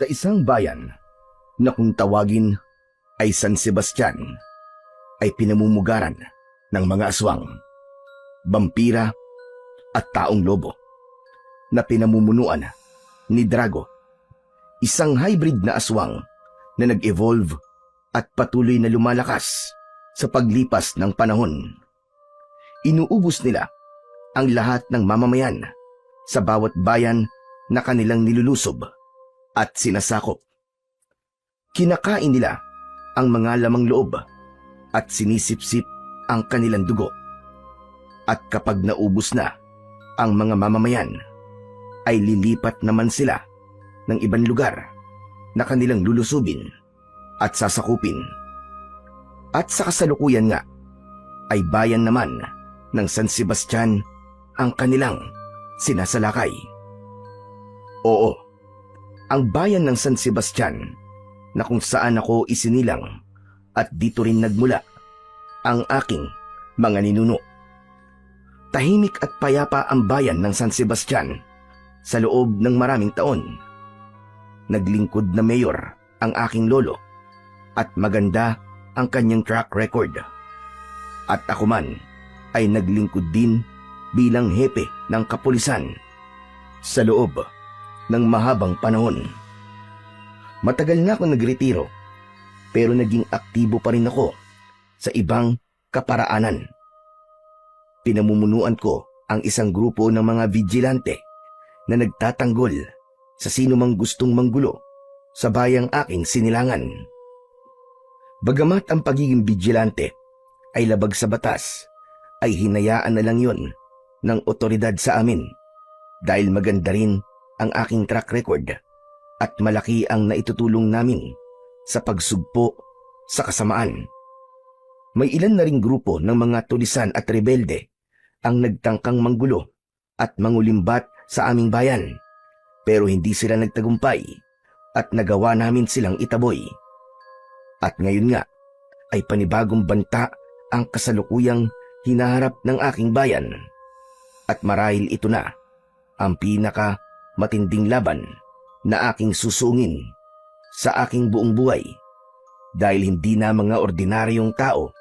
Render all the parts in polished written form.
Sa isang bayan na kung tawagin ay San Sebastian, ay pinamumugaran ng mga aswang, bampira at taong lobo na pinamumunuan ni Drago, isang hybrid na aswang na nag-evolve at patuloy na lumalakas sa paglipas ng panahon. Inuubos nila ang lahat ng mamamayan sa bawat bayan na kanilang nilulusob at sinasakop. Kinakain nila ang mga lamang loob at sinisipsip ang kanilang dugo. At kapag naubos na ang mga mamamayan, ay lilipat naman sila ng ibang lugar na kanilang lulusubin at sasakupin. At sa kasalukuyan nga, ay bayan naman ng San Sebastian ang kanilang sinasalakay. Oo, ang bayan ng San Sebastian na kung saan ako isinilang at dito rin nagmula ang aking mga ninuno. Tahimik at payapa ang bayan ng San Sebastian sa loob ng maraming taon. Naglingkod na mayor ang aking lolo at maganda ang kanyang track record. At ako man ay naglingkod din bilang hepe ng kapulisan sa loob ng mahabang panahon. Matagal na ako nagretiro, pero naging aktibo pa rin ako sa ibang kaparaanan. Pinamumunuan ko ang isang grupo ng mga vigilante na nagtatanggol sa sino mang gustong manggulo sa bayang aking sinilangan. Bagamat ang pagiging vigilante ay labag sa batas, ay hinayaan na lang yon ng otoridad sa amin dahil maganda rin ang aking track record at malaki ang naitutulong namin sa pagsugpo sa kasamaan. May ilan na ring grupo ng mga tulisan at rebelde ang nagtangkang manggulo at mangulimbat sa aming bayan, pero hindi sila nagtagumpay at nagawa namin silang itaboy. At ngayon nga ay panibagong banta ang kasalukuyang hinaharap ng aking bayan. At marahil ito na ang pinaka matinding laban na aking susungin sa aking buong buhay, dahil hindi na mga ordinaryong tao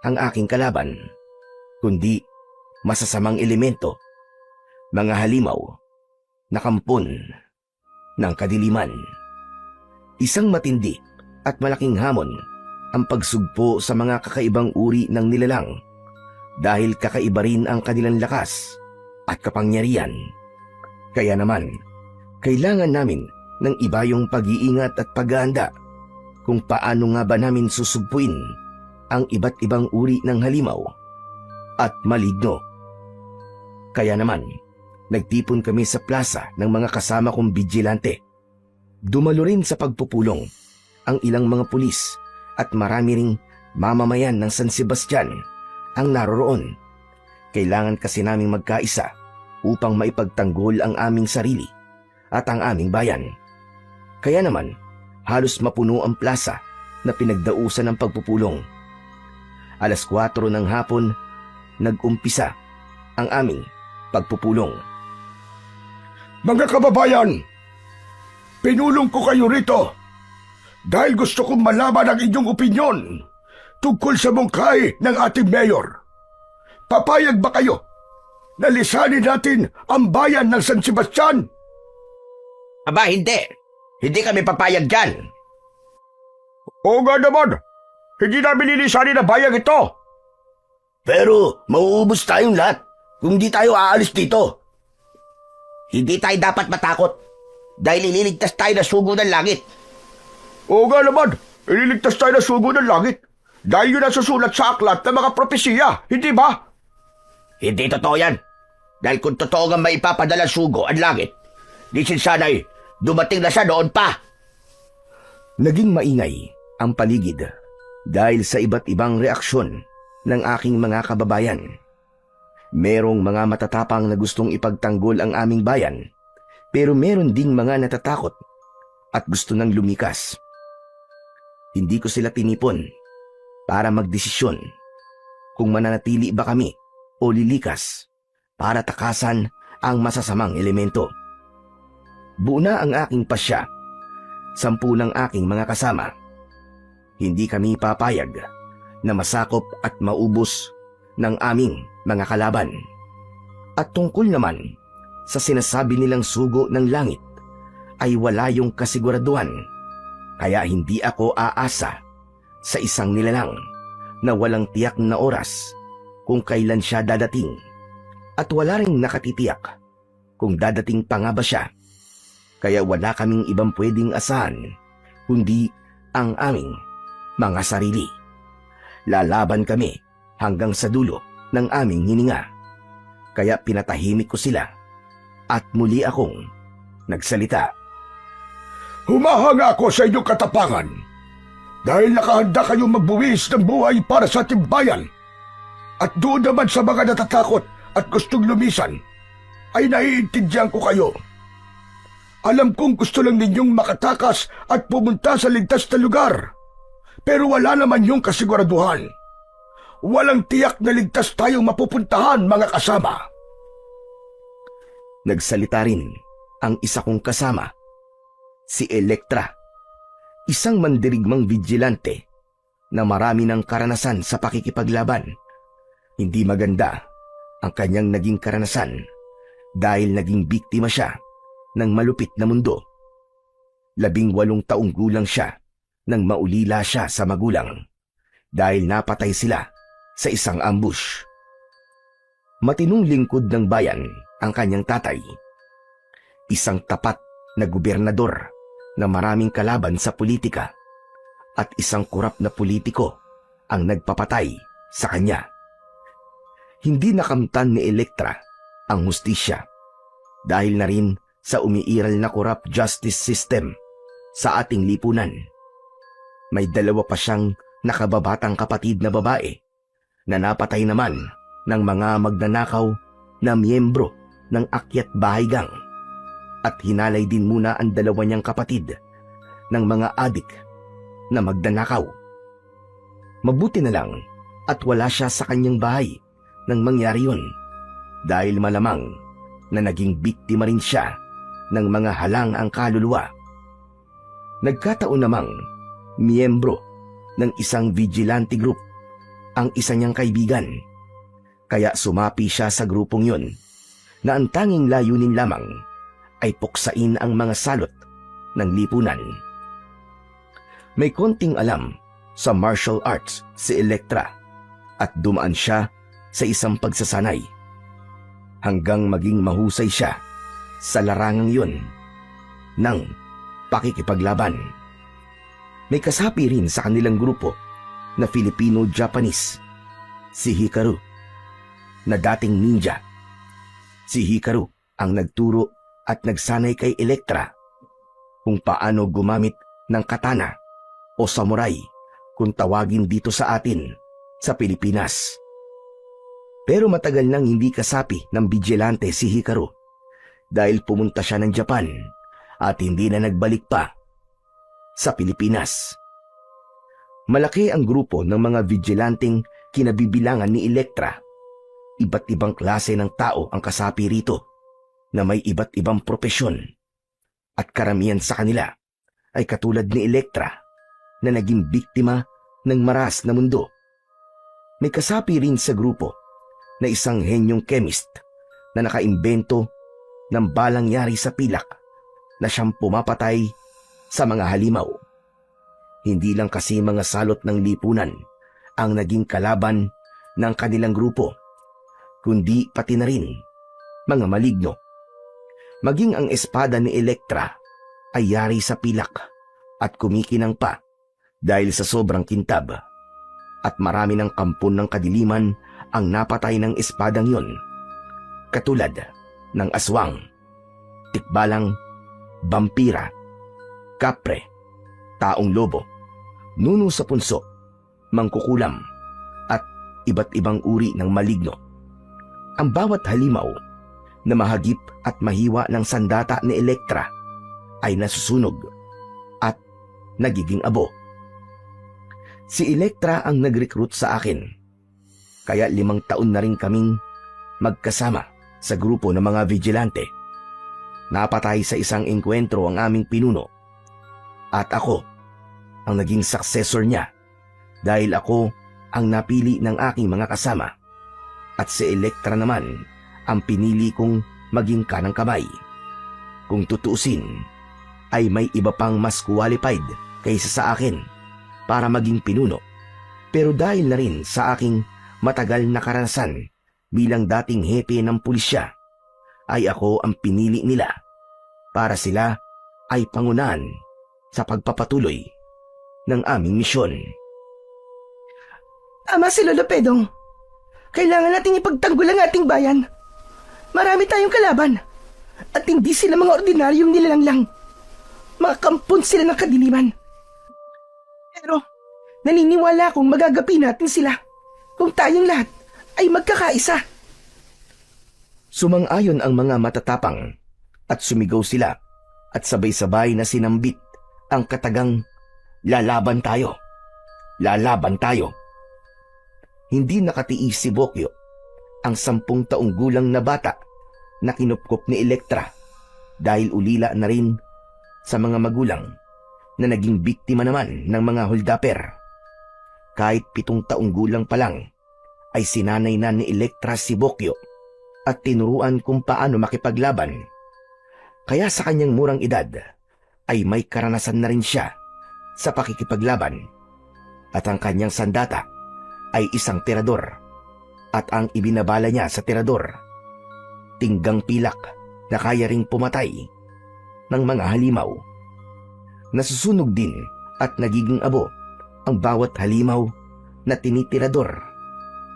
ang aking kalaban, kundi masasamang elemento, mga halimaw na kampon ng kadiliman. Isang matindi at malaking hamon ang pagsugpo sa mga kakaibang uri ng nilalang, dahil kakaiba rin ang kanilang lakas at kapangyarihan. Kaya naman, kailangan namin ng iba yung pag-iingat at paghahanda kung paano nga ba namin susugpuin ang iba't ibang uri ng halimaw at maligno. Kaya naman, nagtipon kami sa plaza ng mga kasama kong vigilante. Dumalo rin sa pagpupulong ang ilang mga pulis at marami ring mamamayan ng San Sebastian ang naroroon. Kailangan kasi naming magkaisa upang maipagtanggol ang aming sarili at ang aming bayan. Kaya naman, halos mapuno ang plaza na pinagdausan ng pagpupulong. 4:00 ng hapon, nag-umpisa ang aming pagpupulong. Mga kababayan, pinulong ko kayo rito dahil gusto kong malaman ang inyong opinyon tungkol sa mungkahi ng ating mayor. Papayag ba kayo na lisanin natin ang bayan ng San Sebastian? Aba, hindi. Hindi kami papayag dyan. Oo nga naman, hindi namin lilisanin ang bayan ito. Pero mauubos tayong lahat kung di tayo aalis dito. Hindi tayo dapat matakot dahil ililigtas tayo na sugo ng langit. Oo nga naman, ililigtas tayo ng sugo ng langit dahil yun ang susulat sa aklat ng mga propesiya, hindi ba? Hindi totoo yan. Dahil kung totoo nga may ipapadala sugo ang langit, di sana'y dumating na siya noon pa. Naging maingay ang paligid dahil sa iba't ibang reaksyon ng aking mga kababayan. Merong mga matatapang na gustong ipagtanggol ang aming bayan, pero meron ding mga natatakot at gusto nang lumikas. Hindi ko sila tinipon para magdesisyon kung mananatili ba kami o lilikas para takasan ang masasamang elemento. Buo na ang aking pasya 10 ng aking mga kasama. Hindi kami papayag na masakop at maubos ng aming mga kalaban. At tungkol naman sa sinasabi nilang sugo ng langit, ay wala yung kasiguraduhan, kaya hindi ako aasa sa isang nilalang na walang tiyak na oras kung kailan siya dadating, at wala ring nakatitiyak kung dadating pa nga ba siya. Kaya wala kaming ibang pwedeng asahan kundi ang aming mga sarili. Lalaban kami hanggang sa dulo ng aming hininga. Kaya pinatahimik ko sila at muli akong nagsalita. Humahanga ako sa inyong katapangan dahil nakahanda kayong magbuwis ng buhay para sa ating bayan. At doon naman sa mga natatakot at gustong lumisan, ay naiintindihan ko kayo. Alam kong gusto lang ninyong makatakas at pumunta sa ligtas na lugar. Pero wala naman yung kasiguraduhan. Walang tiyak na ligtas tayong mapupuntahan, mga kasama. Nagsalita rin ang isa kong kasama, si Elektra, isang mandirigmang vigilante na marami ng karanasan sa pakikipaglaban. Hindi maganda ang kanyang naging karanasan dahil naging biktima siya ng malupit na mundo. 18 taong gulang siya nang maulila siya sa magulang dahil napatay sila sa isang ambush. Matinong lingkod ng bayan ang kanyang tatay. Isang tapat na gobernador na maraming kalaban sa politika, at isang kurap na politiko ang nagpapatay sa kanya. Hindi nakamtan ni Elektra ang hustisya dahil na rin sa umiiral na corrupt justice system sa ating lipunan. May 2 pa siyang nakababatang kapatid na babae na napatay naman ng mga magnanakaw na miyembro ng Akyat Bahay Gang, at hinalay din muna ang 2 niyang kapatid ng mga adik na magnanakaw. Mabuti na lang at wala siya sa kanyang bahay nang mangyari yun, dahil malamang na naging biktima rin siya ng mga halang ang kaluluwa. Nagkataon namang miyembro ng isang vigilante group ang isa niyang kaibigan, kaya sumapi siya sa grupong yun na ang tanging layunin lamang ay puksain ang mga salot ng lipunan. May konting alam sa martial arts si Elektra at dumaan siya sa isang pagsasanay hanggang maging mahusay siya sa larangang yun ng pakikipaglaban. May kasapi rin sa kanilang grupo na Filipino-Japanese, si Hikaru, na dating ninja. Si Hikaru ang nagturo at nagsanay kay Elektra kung paano gumamit ng katana o samurai kung tawagin dito sa atin sa Pilipinas. Pero matagal nang hindi kasapi ng vigilante si Hikaru dahil pumunta siya ng Japan at hindi na nagbalik pa sa Pilipinas. Malaki ang grupo ng mga vigilanteng kinabibilangan ni Elektra. Iba't ibang klase ng tao ang kasapi rito na may iba't ibang propesyon, at karamihan sa kanila ay katulad ni Elektra na naging biktima ng maras na mundo. May kasapi rin sa grupo na isang henyong chemist na nakaimbento ng balang yari sa pilak na siyang pumapatay sa mga halimaw. Hindi lang kasi mga salot ng lipunan ang naging kalaban ng kanilang grupo, kundi pati na rin mga maligno. Maging ang espada ni Elektra ay yari sa pilak at kumikinang pa dahil sa sobrang kintab, at marami ng kampon ng kadiliman ang napatay ng espadang yon, katulad ng aswang, tikbalang, vampira, kapre, taong lobo, nuno sa punso, mangkukulam, at iba't ibang uri ng maligno. Ang bawat halimaw na mahagip at mahiwa ng sandata ni Elektra ay nasusunog at nagiging abo. Si Elektra ang nag-recruit sa akin, kaya 5 taon na rin kaming magkasama sa grupo ng mga vigilante. Napatay sa isang engkwentro ang aming pinuno At ako ang naging successor niya dahil ako ang napili ng aking mga kasama at si Elektra naman ang pinili kong maging kanang kamay. Kung tutuusin, ay may iba pang mas qualified kaysa sa akin para maging pinuno. Pero dahil na rin sa aking matagal na karanasan bilang dating hepe ng pulisya, ay ako ang pinili nila para sila ay pangunahan sa pagpapatuloy ng aming misyon. Ama si Lolo Pedong, kailangan nating ipagtanggol ang ating bayan. Marami tayong kalaban at hindi sila mga ordinaryong nilalang lang. Mga kampon sila ng kadiliman. Pero naniniwala akong magagapi natin sila kung tayong lahat ay magkakaisa. Sumang-ayon ang mga matatapang at sumigaw sila at sabay-sabay na sinambit ang katagang lalaban tayo. Lalaban tayo. Hindi nakatiis si Bokyo, ang 10 taong gulang na bata na kinupkop ni Elektra dahil ulila na rin sa mga magulang na naging biktima naman ng mga holdapper. Kahit 7 taong gulang pa lang ay sinanay na ni Elektra si Bokyo at tinuruan kung paano makipaglaban. Kaya sa kanyang murang edad ay may karanasan na rin siya sa pakikipaglaban at ang kanyang sandata ay isang tirador at ang ibinabala niya sa tirador, tinggang pilak na kaya ring pumatay ng mga halimaw. Nasusunog din at nagiging abo ang bawat halimaw na tinitirador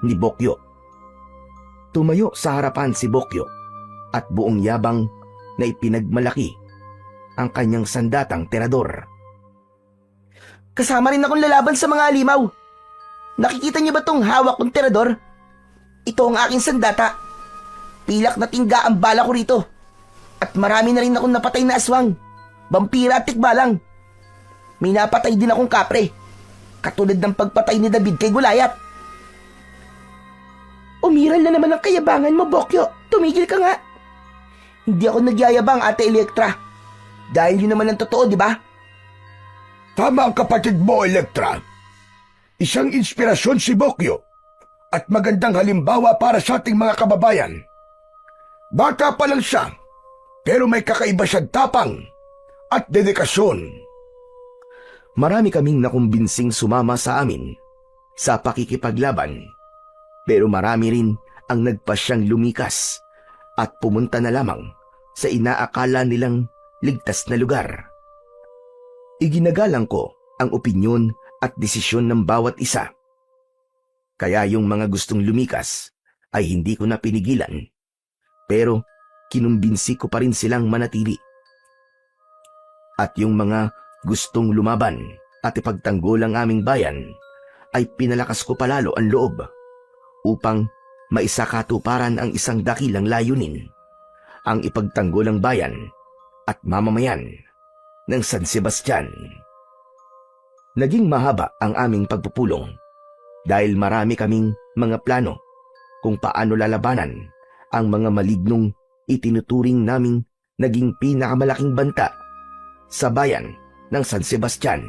ni Bokyo. Tumayo sa harapan si Bokyo at buong yabang na ipinagmalaki ang kanyang sandatang tirador. Kasama rin akong lalaban sa mga halimaw. Nakikita niyo ba tong hawak kong tirador? Ito ang aking sandata. Pilak na tingga ang bala ko rito. At marami na rin akong napatay na aswang, vampira at tikbalang. May napatay din akong kapre, katulad ng pagpatay ni David kay Goliath. Umiral na naman ang kayabangan mo, Bokyo. Tumigil ka nga. Hindi ako nagyayabang, Ate Elektra. Dahil yun naman ang totoo, di ba? Tama ang kapatid mo, Elektra. Isang inspirasyon si Bokyo at magandang halimbawa para sa ating mga kababayan. Bata pa lang siya, pero may kakaiba siyang tapang at dedikasyon. Marami kaming nakumbinsing sumama sa amin sa pakikipaglaban, pero marami rin ang nagpasyang lumikas at pumunta na lamang sa inaakala nilang ligtas na lugar. Iginagalang ko ang opinyon at desisyon ng bawat isa. Kaya yung mga gustong lumikas ay hindi ko na pinigilan, pero kinumbinsi ko pa rin silang manatili. At yung mga gustong lumaban at ipagtanggol ang aming bayan ay pinalakas ko palalo ang loob upang maisakatuparan ang isang dakilang layunin, ang ipagtanggol ang bayan at mamamayan ng San Sebastian. Naging mahaba ang aming pagpupulong dahil marami kaming mga plano kung paano lalabanan ang mga malignong itinuturing naming naging pinakamalaking banta sa bayan ng San Sebastian.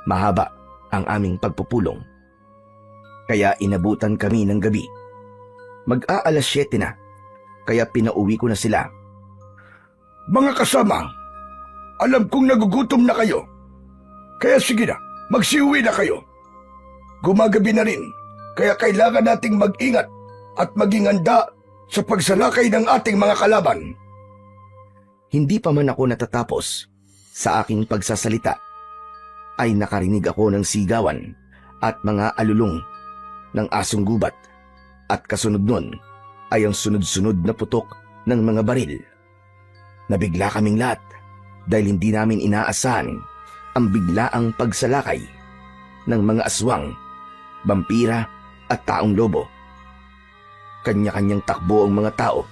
Mahaba ang aming pagpupulong, kaya inabutan kami ng gabi. Mag-aalas 7 na, kaya pinauwi ko na sila. Mga kasama, alam kong nagugutom na kayo. Kaya sige na, magsiuwi na kayo. Gumagabi na rin, kaya kailangan nating mag-ingat at maging handa sa pagsalakay ng ating mga kalaban. Hindi pa man ako natatapos sa aking pagsasalita, ay nakarinig ako ng sigawan at mga alulong ng asong gubat, at kasunod nun ay ang sunod-sunod na putok ng mga baril. Nabigla kaming lahat dahil hindi namin inaasahan ang biglaang pagsalakay ng mga aswang, vampira at taong lobo. Kanya-kanyang takbo ang mga tao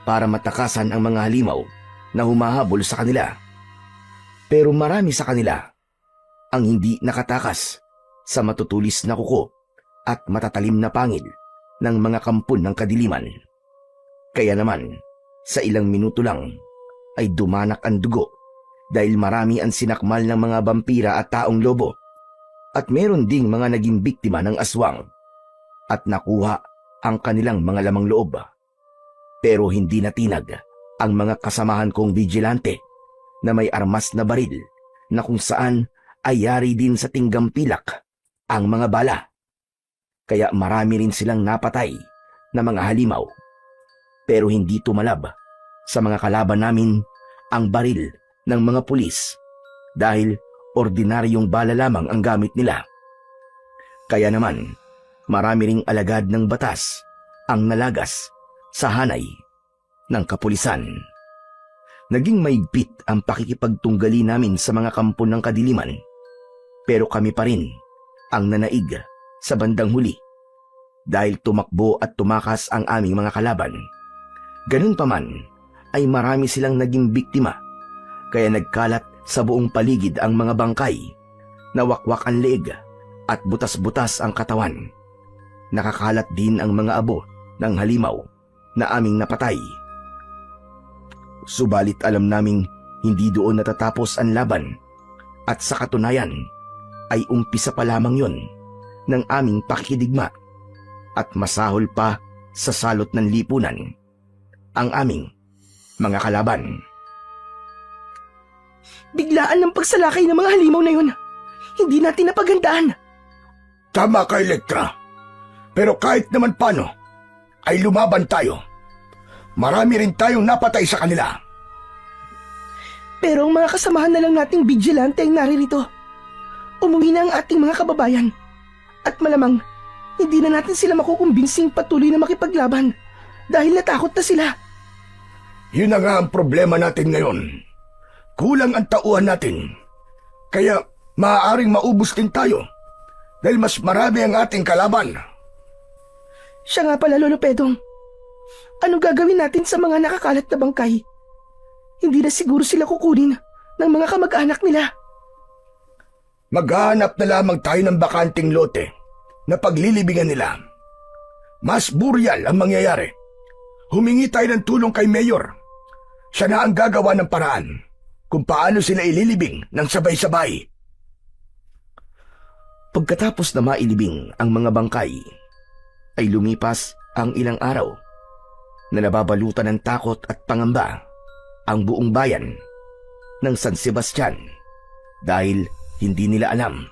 para matakasan ang mga halimaw na humahabol sa kanila. Pero marami sa kanila ang hindi nakatakas sa matutulis na kuko at matatalim na pangil ng mga kampon ng kadiliman. Kaya naman, sa ilang minuto lang ay dumanak ang dugo dahil marami ang sinakmal ng mga vampira at taong lobo at meron ding mga naging biktima ng aswang at nakuha ang kanilang mga lamang loob. Pero hindi natinag ang mga kasamahan kong vigilante na may armas na baril na kung saan ay yari din sa tinggam pilak ang mga bala. Kaya marami rin silang napatay na mga halimaw. Pero hindi tumalab sa mga kalaban namin ang baril ng mga pulis dahil ordinaryong bala lamang ang gamit nila. Kaya naman, marami ring alagad ng batas ang nalagas sa hanay ng kapulisan. Naging maigpit ang pakikipagtunggali namin sa mga kampo ng kadiliman, pero kami pa rin ang nanaig sa bandang huli dahil tumakbo at tumakas ang aming mga kalaban. Ganun pa man ay marami silang naging biktima, kaya nagkalat sa buong paligid ang mga bangkay, nawakwak ang leeg at butas-butas ang katawan. Nakakalat din ang mga abo ng halimaw na aming napatay. Subalit alam naming hindi doon natatapos ang laban at sa katunayan ay umpisa pa lamang yon ng aming pakikidigma at masahol pa sa salot ng lipunan ang aming mga kalaban. Biglaan ng pagsalakay ng mga halimaw na yun. Hindi natin napaghandaan. Tama ka, Elektra. Pero kahit naman paano, ay lumaban tayo. Marami rin tayong napatay sa kanila. Pero ang mga kasamahan na lang nating vigilante ang naririto. Umuwi na ang ating mga kababayan. At malamang, hindi na natin sila makukumbinsing patuloy na makipaglaban dahil natakot na sila. Yun na nga ang problema natin ngayon. Kulang ang tauhan natin. Kaya maaaring maubos din tayo dahil mas marami ang ating kalaban. Siya nga pala, Lolo Pedong. Anong gagawin natin sa mga nakakalat na bangkay? Hindi na siguro sila kukunin ng mga kamag-anak nila. Maghahanap na lamang tayo ng bakanting lote na paglilibingan nila. Mas buryal ang mangyayari. Humingi tayo ng tulong kay Mayor. Siya na ang gagawa ng paraan kung paano sila ililibing ng sabay-sabay. Pagkatapos na mailibing ang mga bangkay, ay lumipas ang ilang araw na nababalutan ng takot at pangamba ang buong bayan ng San Sebastian dahil hindi nila alam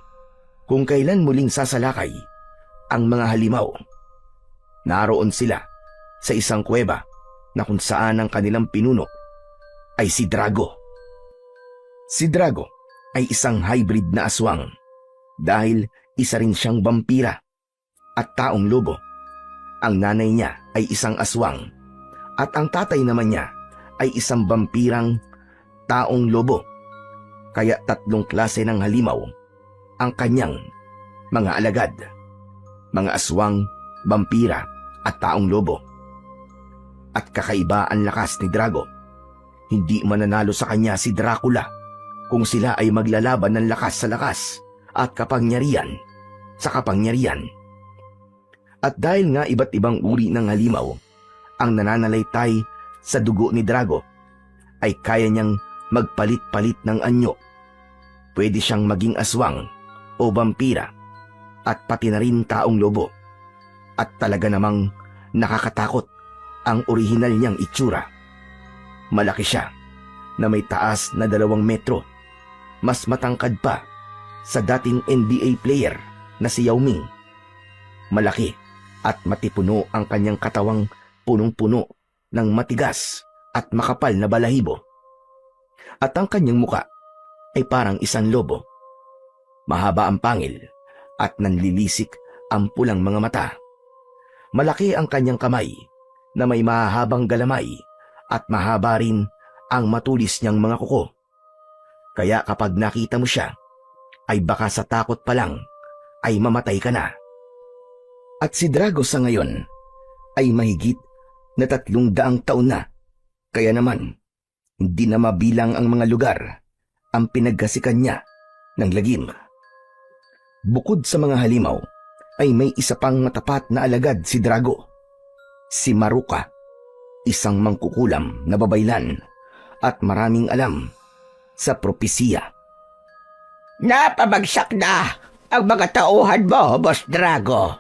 kung kailan muling sasalakay ang mga halimaw. Naroon sila sa isang kuweba na kung saan ang kanilang pinuno ay si Drago. Si Drago ay isang hybrid na aswang dahil isa rin siyang vampira at taong lobo. Ang nanay niya ay isang aswang at ang tatay naman niya ay isang vampirang taong lobo. Kaya 3 klase ng halimaw ang kanyang mga alagad. Mga aswang, vampira at taong lobo. At kakaiba ang lakas ni Drago. Hindi mananalo sa kanya si Dracula kung sila ay maglalaban ng lakas sa lakas at kapangyarihan sa kapangyarihan. At dahil nga iba't ibang uri ng halimaw ang nananalaytay sa dugo ni Drago, ay kaya niyang magpalit-palit ng anyo. Pwede siyang maging aswang o vampira at pati na rin taong lobo. At talaga namang nakakatakot ang orihinal niyang itsura. Malaki siya na may taas na 2 metro. Mas matangkad pa sa dating NBA player na si Yao Ming. Malaki at matipuno ang kanyang katawang punong-puno ng matigas at makapal na balahibo. At ang kanyang muka ay parang isang lobo. Mahaba ang pangil at nanlilisik ang pulang mga mata. Malaki ang kanyang kamay na may mahahabang galamay at mahaba rin ang matulis niyang mga kuko. Kaya kapag nakita mo siya, ay baka sa takot pa lang ay mamatay ka na. At si Drago sa ngayon ay mahigit na 300 taon na. Kaya naman, hindi na mabilang ang mga lugar ang pinaggasikan niya ng lagim. Bukod sa mga halimaw, ay may isa pang matapat na alagad si Drago. Si Maruka, isang mangkukulam na babaylan at maraming alam. sa propesiya. Napabagsak na ang mga tauhan mo, Boss Drago.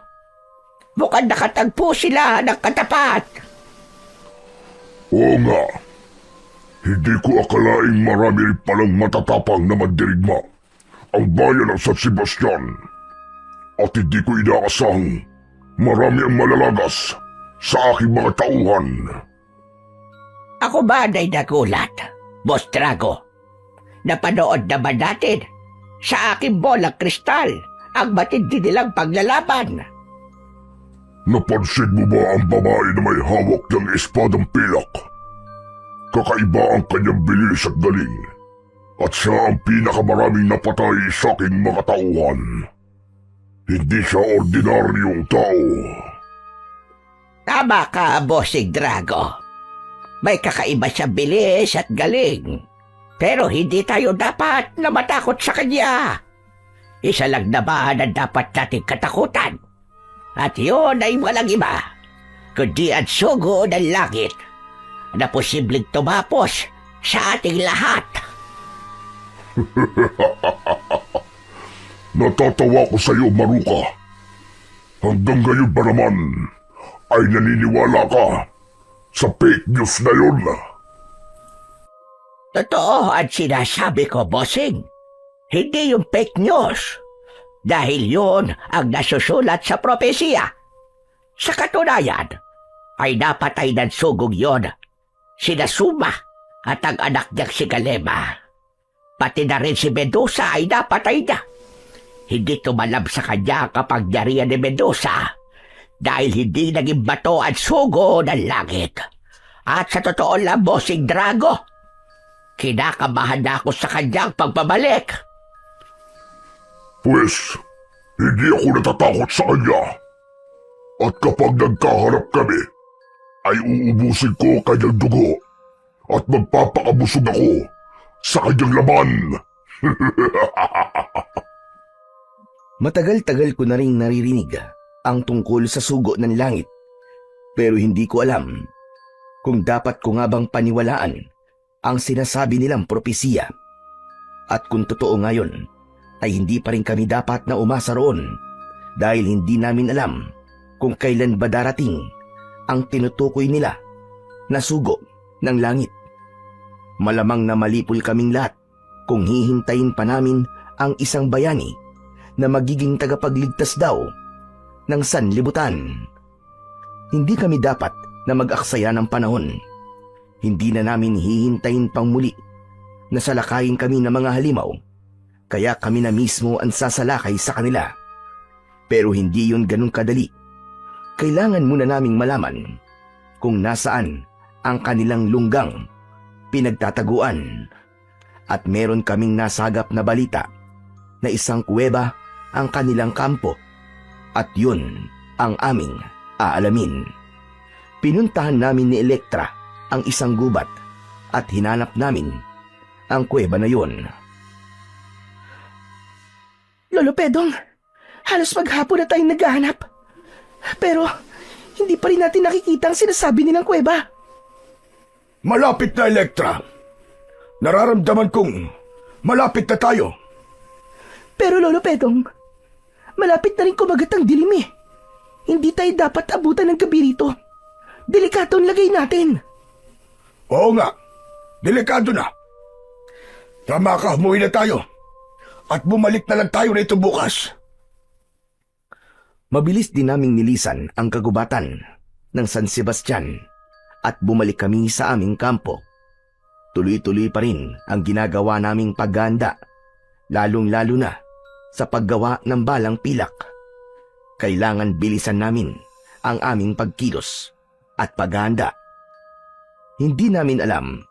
Mukhang nakatagpo sila ng katapat. Oo nga. Hindi ko akalaing marami rin palang matatapang na mandirigma ang bayan ng San Sebastian. At hindi ko inaasahang marami ang malalagas sa aking mga tauhan. Ako ba na'y nagulat, Boss Drago? Napanood naman natin sa aking bolang kristal ang matindi nilang paglalaban. Napansin mo ba ang babae na may hawak ng espadang pilak? Kakaiba ang kanyang bilis at galing. At siya ang pinakamaraming napatay sa aking mga tauhan. Hindi siya ordinaryong tao. Tama ka, Bossing Drago. May kakaiba siya bilis at galing. Pero hindi tayo dapat na matakot sa kanya. Isa lang naman ang dapat nating katakutan. At yun ay walang iba, kundi ang sugo ng langit na posibleng tumapos sa ating lahat. Natatawa ko sa iyo, Maruka. Hanggang ngayon ba naman ay naniniwala ka sa fake news na yun? Totoo ang sinasabi ko, Bossing. Hindi yung fake news. Dahil yun ang nasusulat sa propesiya. Sa katunayan, ay napatay ng sugong yon sina Suma at ang anak niyang si Galema. Pati na rin si Medusa ay napatay niya. Hindi tumalab sa kanya ang kapangyarihan ni Medusa dahil hindi naging bato ang sugo ng langit. At sa totoo lang, Bossing Drago, kinakabahan na ako sa kanyang pagbabalik. Pues, hindi ako natatakot sa kanya. At kapag nagkaharap kami, ay uubusin ko kanyang dugo at magpapakabusog ako sa kanyang laman. Matagal-tagal ko na rin naririnig ang tungkol sa sugo ng langit, pero hindi ko alam kung dapat ko nga bang paniwalaan ang sinasabi nilang propesiya. At kung totoo ngayon, ay hindi pa rin kami dapat na umasa roon dahil hindi namin alam kung kailan ba darating ang tinutukoy nila na sugo ng langit. Malamang na malipol kaming lahat kung hihintayin pa namin ang isang bayani na magiging tagapagligtas daw ng sanlibutan. Hindi kami dapat na mag-aksaya ng panahon. Hindi na namin hihintayin pang muli na salakayin kami ng mga halimaw. Kaya kami na mismo ang sasalakay sa kanila. Pero hindi yun ganun kadali. Kailangan muna naming malaman kung nasaan ang kanilang lunggang pinagtataguan. At meron kaming nasagap na balita na isang kuweba ang kanilang kampo. At yun ang aming aalamin. Pinuntahan namin ni Elektra ang isang gubat at hinanap namin ang kuweba na yun. Lolo Pedong, halos maghapon na tayong naghahanap. Pero, hindi pa rin natin nakikita ang sinasabi nilang kuweba. Malapit na, Elektra. Nararamdaman kong malapit na tayo. Pero Lolo Pedong, malapit na rin kumagat ang dilim eh. Hindi tayo dapat abutan ng gabi rito. Delikado ang lagay natin. Oo nga, delikado na. Tama ka, umuwi na tayo. At bumalik na lang tayo rito bukas. Mabilis din naming nilisan ang kagubatan ng San Sebastian at bumalik kami sa aming kampo. Tuloy-tuloy pa rin ang ginagawa naming paghahanda, lalong-lalo na sa paggawa ng balang pilak. Kailangan bilisan namin ang aming pagkilos at paghahanda. Hindi namin alam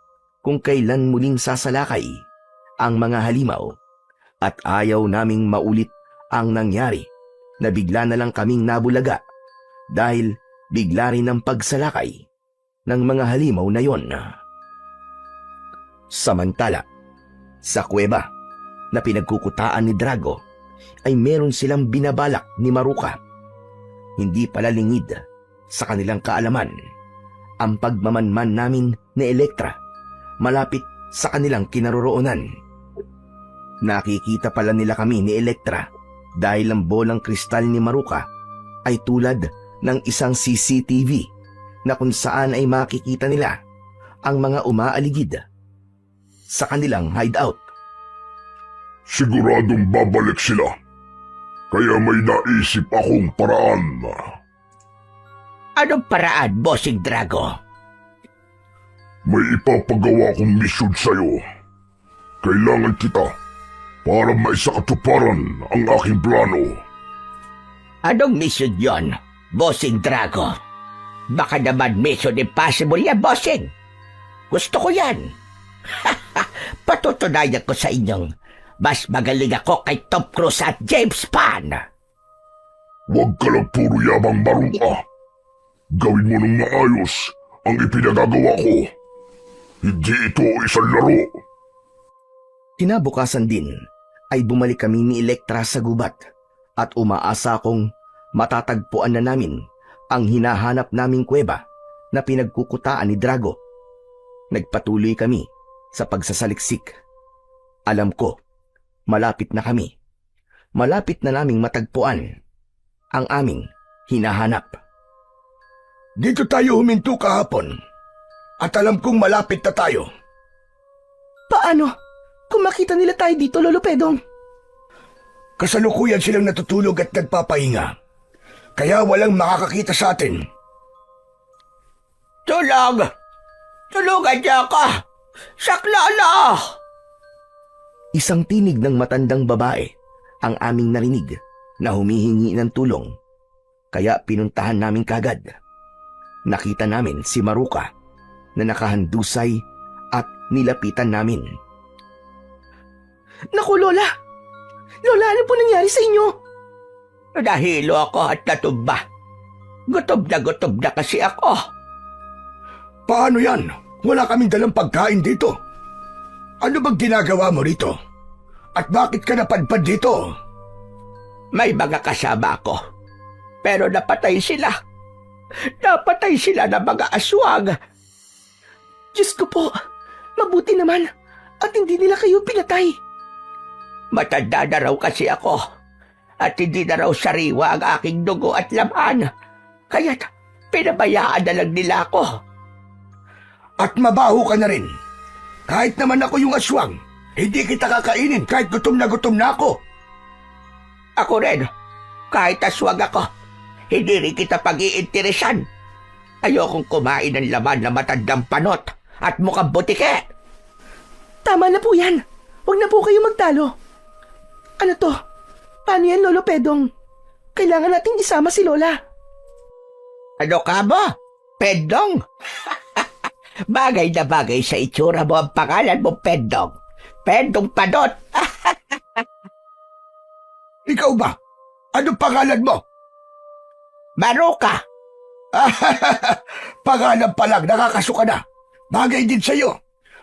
kung kailan muling sasalakay ang mga halimaw at ayaw naming maulit ang nangyari na bigla na lang kaming nabulaga dahil bigla rin ang pagsalakay ng mga halimaw na yon. Samantala, sa kuweba na pinagkukutaan ni Drago ay meron silang binabalak ni Maruka. Hindi pala lingid sa kanilang kaalaman ang pagmamanman namin ni Elektra malapit sa kanilang kinaroroonan. Nakikita pala nila kami ni Elektra dahil ang bolang kristal ni Maruka ay tulad ng isang CCTV na kung saan ay makikita nila ang mga umaaligid sa kanilang hideout. Siguradong babalik sila. Kaya may naisip akong paraan. Anong paraan, Bossing Drago? May ipapagawa kong misyon sa'yo. Kailangan kita para maisakatuparan ang aking plano. Anong mission yon, Bossing Drago? Baka naman mission impossible yan, Bossing. Gusto ko yan. Patutunayan ko sa inyong mas magaling ako kay Tom Cruise at James Bond. Huwag ka lang puro yabang, Maruka. Gawin mo ng maayos ang ipinagagawa ko. Hindi ito isang laro. Kinabukasan din ay bumalik kami ni Elektra sa gubat at umaasa akong matatagpuan na namin ang hinahanap naming kuweba na pinagkukutaan ni Drago. Nagpatuloy kami sa pagsasaliksik. Alam ko, malapit na kami. Malapit na naming matagpuan ang aming hinahanap. Dito tayo huminto kahapon. At alam kong malapit na tayo. Paano? Kung makita nila tayo dito, Lolo Pedong. Kasalukuyan silang natutulog at nagpapahinga. Kaya walang makakakita sa atin. Tulog! Tulugan niyo ako! Saklolo! Isang tinig ng matandang babae ang aming narinig na humihingi ng tulong. Kaya pinuntahan namin kagad. Nakita namin si Maruka na nakahandusay at nilapitan namin. Naku, Lola! Lola, ano po nangyari sa inyo? Nahilo ako at natumba. Gutom na kasi ako. Paano yan? Wala kaming dalang pagkain dito. Ano bang ginagawa mo rito? At bakit ka napadpad dito? May mga kasama ako. Pero napatay sila. Napatay sila ng mga aswang. Diyos ko po, mabuti naman at hindi nila kayo pinatay. Matanda na raw kasi ako. At hindi na raw sariwa ang aking dugo at laman. Kaya't pinabayaan na lang nila ako. At mabaho ka na rin. Kahit naman ako yung aswang, hindi kita kakainin kahit gutom na ako. Ako rin, kahit aswang ako, hindi rin kita pag-iinteresan. Ayokong kumain ng laman na matandang panot at mukhang butike. Tama na po yan. Huwag na po kayo magtalo. Ano to? Paano yan, Lolo Pedong? Kailangan nating isama si Lola. Ano ka ba? Pendong? Bagay na bagay sa itsura mo ang pangalan mo, Pendong. Pendong Panot. Ikaw ba? Anong pangalan mo? Maruka. Pangalan pa lang, nakakasuka na. Bagay din sa'yo.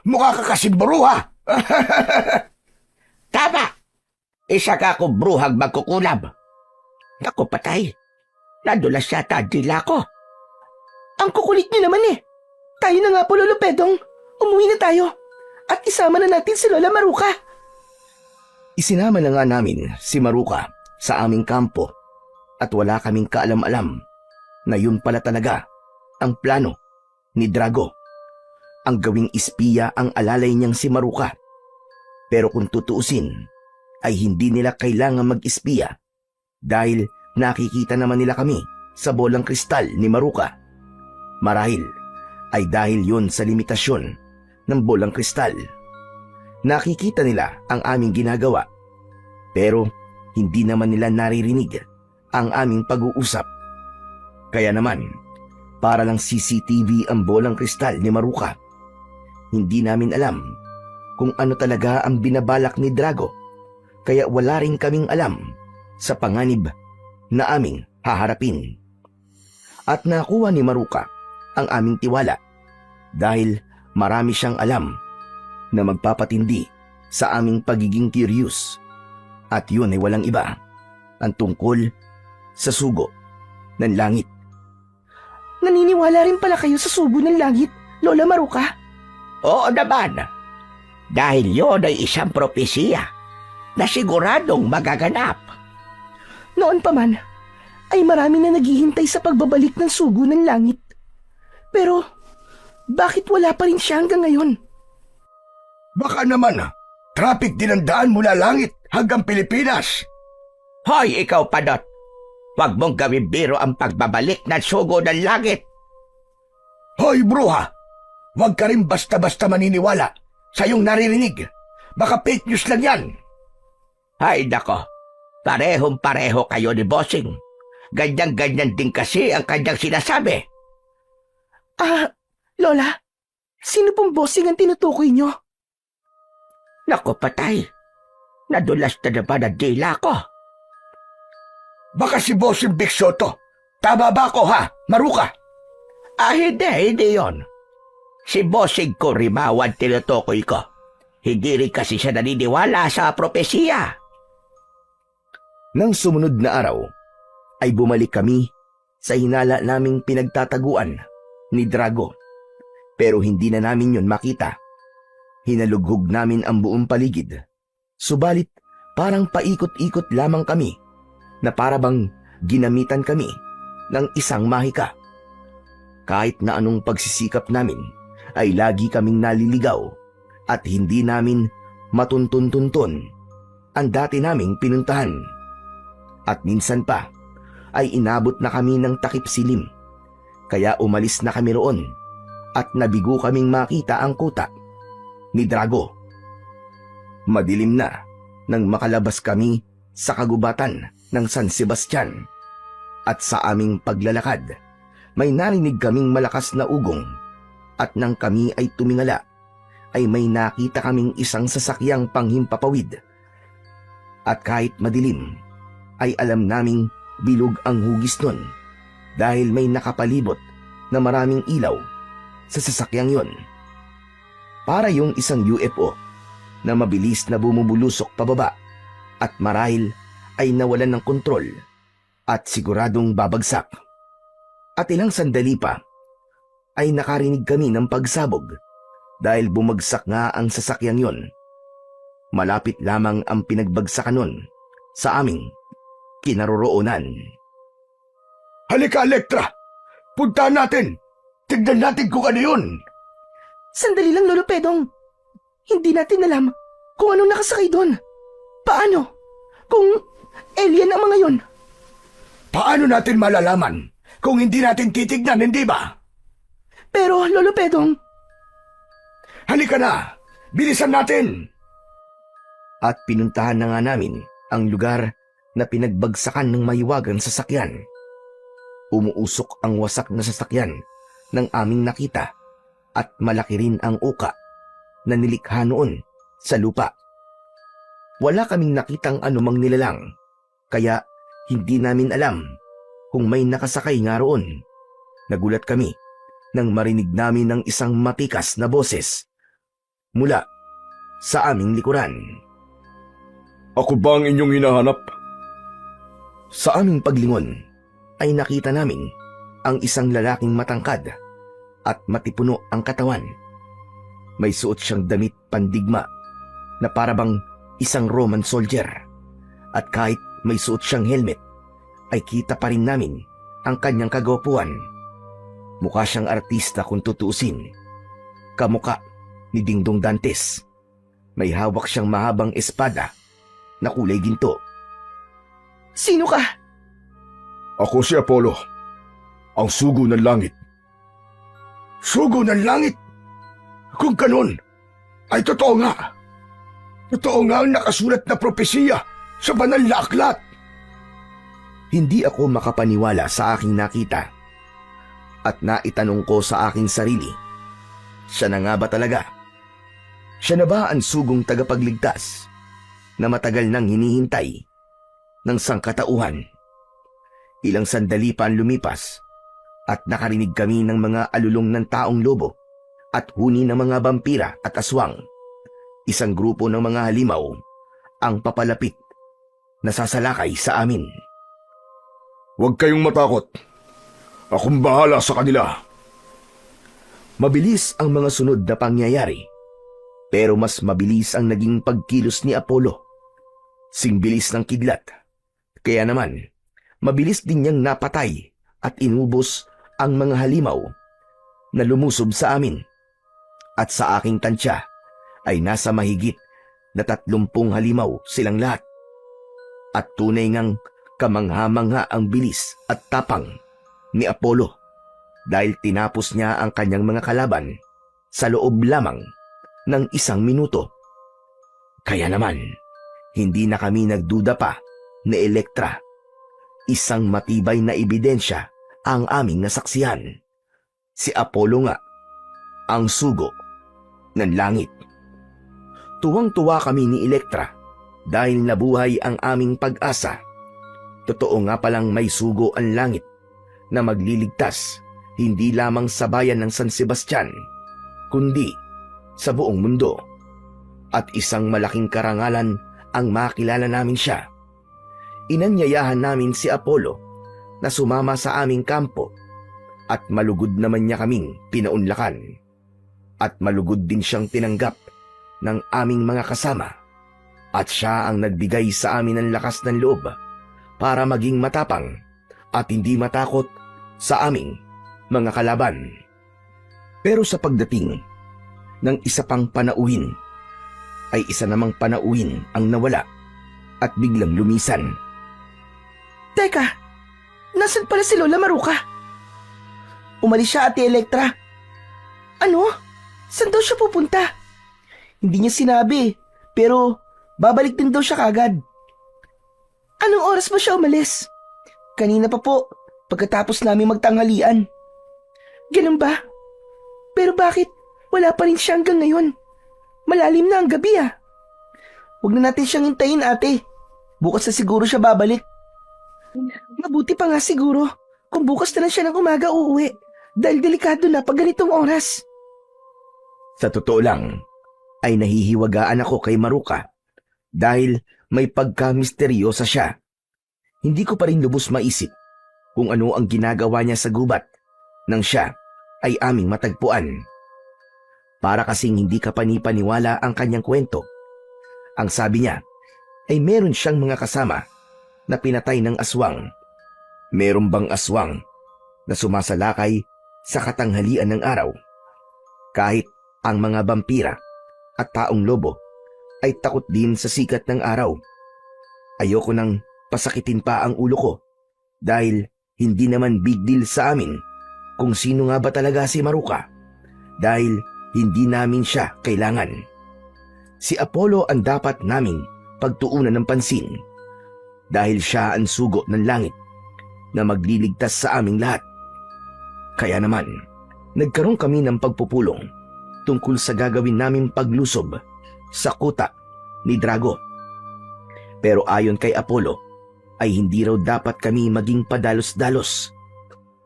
Mukha ka kasing bruha. Tama. Isa ka akong bruhang magkukulab. Naku, patay. Nadulas yata ang dila ko. Ang kukulit niyo naman eh. Tayo na nga po, Lolo Pedong. Umuwi na tayo. At isama na natin si Lola Maruka. Isinama na nga namin si Maruka sa aming kampo at wala kaming kaalam-alam na yun pala talaga ang plano ni Drago. Ang gawing espiya ang alalay niyang si Maruka. Pero kung tutuusin, ay hindi nila kailangan mag-espiya dahil nakikita naman nila kami sa bolang kristal ni Maruka. Marahil ay dahil yun sa limitasyon ng bolang kristal. Nakikita nila ang aming ginagawa pero hindi naman nila naririnig ang aming pag-uusap. Kaya naman, para lang CCTV ang bolang kristal ni Maruka. Hindi namin alam kung ano talaga ang binabalak ni Drago, kaya wala rin kaming alam sa panganib na aming haharapin. At nakuha ni Maruka ang aming tiwala dahil marami siyang alam na magpapatindi sa aming pagiging curious. At yun ay walang iba, ang tungkol sa sugo ng langit. Naniniwala rin pala kayo sa sugo ng langit, Lola Maruka? Oo naman. Dahil yon ay isang propesiya na siguradong magaganap. Noon pa man, ay marami na naghihintay sa pagbabalik ng sugo ng langit. Pero, bakit wala pa rin siya hanggang ngayon? Baka naman, traffic din ang daan mula langit hanggang Pilipinas. Hoy, ikaw, Padot! Huwag mong gawin biro ang pagbabalik ng sugo ng langit. Hoy, bruha! Huwag ka rin basta-basta maniniwala sa iyong naririnig. Baka fake news lang yan. Ay, nako. Parehong-pareho kayo ni Bossing. Ganyan-ganyan din kasi ang kanyang sinasabi. Lola, sino pong bossing ang tinutukoy nyo? Naku, patay. Nadulas na naman ang dila ko. Baka si Bossing Big Soto. Tama ba ako, ha? Maruka? Hindi yon. Si Bossing ko rimawan tinutukoy ko. Hindi rin kasi siya naniniwala sa propesiya. Nang sumunod na araw, ay bumalik kami sa hinala naming pinagtataguan ni Drago. Pero hindi na namin yon makita. Hinalughog namin ang buong paligid. Subalit parang paikot-ikot lamang kami na parabang ginamitan kami ng isang mahika. Kahit na anong pagsisikap namin ay lagi kaming naliligaw at hindi namin matuntun-tuntun ang dati naming pinuntahan. At minsan pa ay inabot na kami ng takip silim. Kaya umalis na kami roon at nabigo kaming makita ang kuta ni Drago. Madilim na nang makalabas kami sa kagubatan ng San Sebastian. At sa aming paglalakad, may narinig kaming malakas na ugong. At nang kami ay tumingala, ay may nakita kaming isang sasakyang panghimpapawid. At kahit madilim, ay alam naming bilog ang hugis nun dahil may nakapalibot na maraming ilaw sa sasakyang yon. Para yung isang UFO na mabilis na bumubulusok pababa at marahil ay nawalan ng kontrol at siguradong babagsak. At ilang sandali pa ay nakarinig kami ng pagsabog dahil bumagsak nga ang sasakyang yon. Malapit lamang ang pinagbagsakan nun sa aming kinaroroonan. Halika, Elektra! Puntahan natin! Tignan natin kung ano yun! Sandali lang, Lolo Pedong. Hindi natin alam kung anong nakasakay doon. Paano? Kung alien ang mga yon? Paano natin malalaman kung hindi natin titignan, hindi ba? Pero, Lolo Pedong, Halika na! Bilisan natin! At pinuntahan na nga namin ang lugar na pinagbagsakan ng mahiwagang sasakyan. Umuusok ang wasak na sasakyan ng aming nakita at malaki rin ang uka na nilikha noon sa lupa. Wala kaming nakitang anumang nilalang, kaya hindi namin alam kung may nakasakay nga roon. Nagulat kami nang marinig namin ng isang matikas na boses mula sa aming likuran. Ako ba ang inyong hinahanap? Sa aming paglingon ay nakita namin ang isang lalaking matangkad at matipuno ang katawan. May suot siyang damit pandigma na parabang isang Roman soldier, at kahit may suot siyang helmet ay kita pa rin namin ang kanyang kagwapuan. Mukha siyang artista kung tutuusin. Kamuka ni Dingdong Dantes. May hawak siyang mahabang espada na kulay ginto. sino ka? Ako si Apollo, ang sugo ng langit. Sugo ng langit? Kung ganun, ay totoo nga. Totoo nga ang nakasulat na propesiya sa banal na aklat. Hindi ako makapaniwala sa aking nakita. At naitanong ko sa aking sarili, siya na nga ba talaga? Siya na ba ang sugong tagapagligtas na matagal nang hinihintay ng sangkatauhan? Ilang sandali pa ang lumipas at nakarinig kami ng mga alulong ng taong lobo at huni ng mga vampira at aswang. Isang grupo ng mga halimaw ang papalapit na sasalakay sa amin. Huwag kayong matakot. Akong bahala sa kanila. Mabilis ang mga sunod na pangyayari. Pero mas mabilis ang naging pagkilos ni Apollo. Singbilis ng kidlat. Kaya naman, mabilis din niyang napatay at inubos ang mga halimaw na lumusob sa amin. At sa aking tansya ay nasa mahigit na 30 halimaw silang lahat. At tunay ngang kamangha-mangha ang bilis at tapang ni Apollo dahil tinapos niya ang kanyang mga kalaban sa loob lamang ng 1 minuto. Kaya naman, hindi na kami nagduda pa ni Elektra. Isang matibay na ebidensya ang aming nasaksihan. Si Apollo nga, ang sugo ng langit. Tuwang-tuwa kami ni Elektra dahil nabuhay ang aming pag-asa. Totoo nga palang may sugo ang langit na magliligtas hindi lamang sa bayan ng San Sebastian, kundi sa buong mundo. At isang malaking karangalan ang makilala namin siya. Inanyayahan namin si Apollo na sumama sa aming kampo at malugod naman niya kaming pinaunlakan. At malugod din siyang tinanggap ng aming mga kasama. At siya ang nagbigay sa amin ng lakas ng loob para maging matapang at hindi matakot sa aming mga kalaban. Pero sa pagdating ng isa pang panauhin, ay isa namang panauhin ang nawala at biglang lumisan. Teka, nasan pala si Lola Maruka? Umalis siya, Ate Elektra. Ano? Saan daw siya pupunta? Hindi niya sinabi, pero babalik din daw siya kagad. Anong oras ba siya umalis? Kanina pa po, pagkatapos namin magtanghalian. Ganun ba? Pero bakit wala pa rin siya hanggang ngayon? Malalim na ang gabi ah. Huwag na natin siyang hintayin, ate. Bukas na siguro siya babalik. Mabuti pa nga siguro kung bukas na lang siya ng umaga uuwi dahil delikado na pag ganitong oras. Sa totoo lang, ay nahihiwagaan ako kay Maruka dahil may pagka-misteryosa siya. Hindi ko pa rin lubos maisip kung ano ang ginagawa niya sa gubat nang siya ay aming matagpuan. Para kasing hindi ka panipaniwala ang kanyang kwento. Ang sabi niya ay meron siyang mga kasama na pinatay ng aswang. Meron bang aswang na sumasalakay sa katanghalian ng araw? Kahit ang mga vampira at taong lobo ay takot din sa sikat ng araw. Ayoko nang pasakitin pa ang ulo ko dahil hindi naman big deal sa amin kung sino nga ba talaga si Maruka dahil hindi namin siya kailangan. Si Apollo ang dapat naming pagtuunan ng pansin dahil siya ang sugo ng langit na magliligtas sa aming lahat. Kaya naman, nagkaroon kami ng pagpupulong tungkol sa gagawin naming paglusob sa kuta ni Drago. Pero ayon kay Apollo, ay hindi raw dapat kami maging padalos-dalos.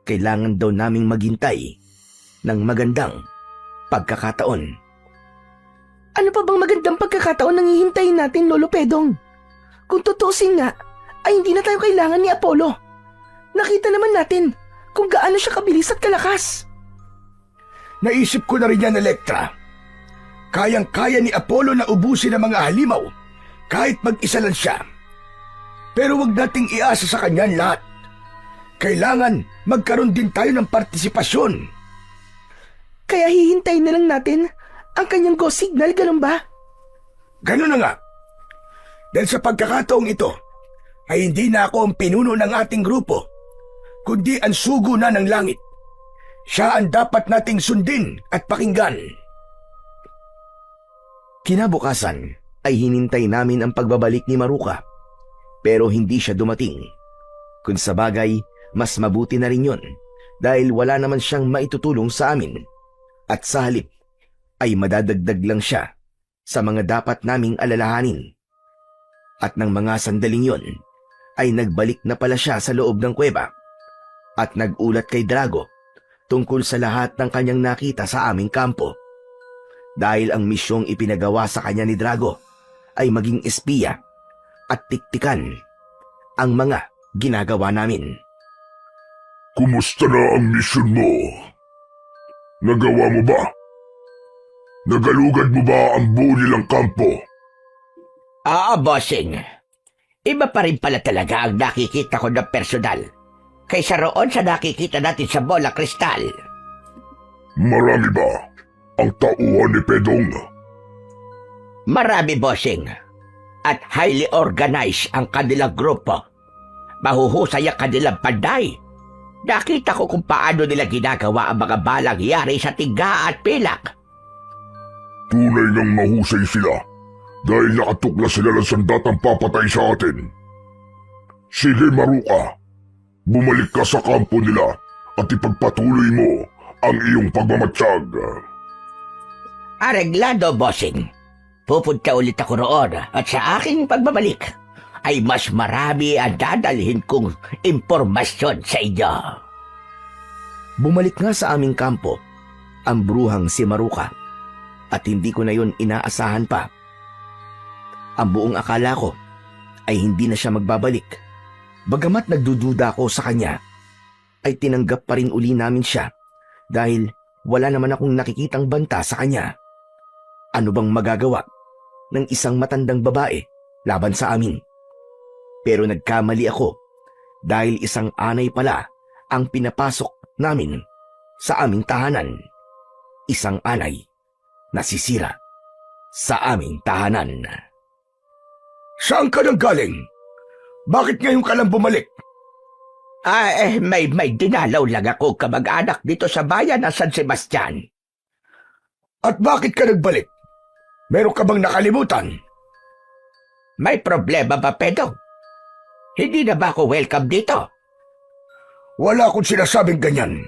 Kailangan daw naming maghintay ng magandang pagkakataon. Ano pa bang magandang pagkakataon nang hihintayin natin, Lolo Pedong? Kung tutuusin nga, ay hindi na tayo kailangan ni Apollo. Nakita naman natin kung gaano siya kabilis at kalakas. Naisip ko na rin yan, Elektra. Kayang-kaya ni Apollo na ubusin ang mga halimaw kahit mag-isa lang siya. Pero wag nating iasa sa kanya lahat. Kailangan magkaroon din tayo ng partisipasyon. Kaya hihintayin na lang natin ang kanyang go signal, ganun ba? Ganun na nga. Dahil sa pagkakataong ito, ay hindi na ako ang pinuno ng ating grupo, kundi ang sugo na ng langit. Siya ang dapat nating sundin at pakinggan. Kinabukasan ay hinintay namin ang pagbabalik ni Maruka, pero hindi siya dumating. Kung sa bagay, mas mabuti na rin yun dahil wala naman siyang maitutulong sa amin. At sa halip ay madadagdag lang siya sa mga dapat naming alalahanin. At ng mga sandaling yon ay nagbalik na pala siya sa loob ng kuweba at nagulat kay Drago tungkol sa lahat ng kanyang nakita sa aming kampo. Dahil ang misyong ipinagawa sa kanya ni Drago ay maging espiya at tiktikan ang mga ginagawa namin. Kumusta na ang misyon mo? Nagawa mo ba? Nagalugad mo ba ang buo nilang kampo? Bossing. Iba pa rin pala talaga ang nakikita ko ng personal kaysa roon sa nakikita natin sa bola kristal. Marami ba ang tauhan ni Pedong? Marami, bossing. At highly organized ang kanilang grupo. Mahuhusay ang kanilang panday. Nakita ko kung paano nila ginagawa ang mga balang yari sa tingga at pilak. Tunay ngang mahusay sila dahil nakatuklas sila ng sandatang papatay sa atin. Sige, Maruka. Bumalik ka sa kampo nila at ipagpatuloy mo ang iyong pagmamatsyag. Areglado, bossing. Pupunta ulit ako roon at sa aking pagbabalik ay mas marami ang dadalhin kong impormasyon sa inyo. Bumalik nga sa aming kampo ang bruhang si Maruka at hindi ko na yun inaasahan pa. Ang buong akala ko ay hindi na siya magbabalik. Bagamat nagdududa ako sa kanya, ay tinanggap pa rin uli namin siya dahil wala naman akong nakikitang banta sa kanya. Ano bang magagawa ng isang matandang babae laban sa amin? Pero nagkamali ako dahil isang anay pala ang pinapasok namin sa aming tahanan. Isang anay na sisira sa aming tahanan. Saan ka nang galing? Bakit ngayon ka lang bumalik? May dinalaw lang ako kamag-anak dito sa bayan ng San Sebastian. At bakit ka nagbalik? Meron ka bang nakalimutan? May problema ba, Pedong? Hindi na ba ako welcome dito? Wala akong sinasabing ganyan.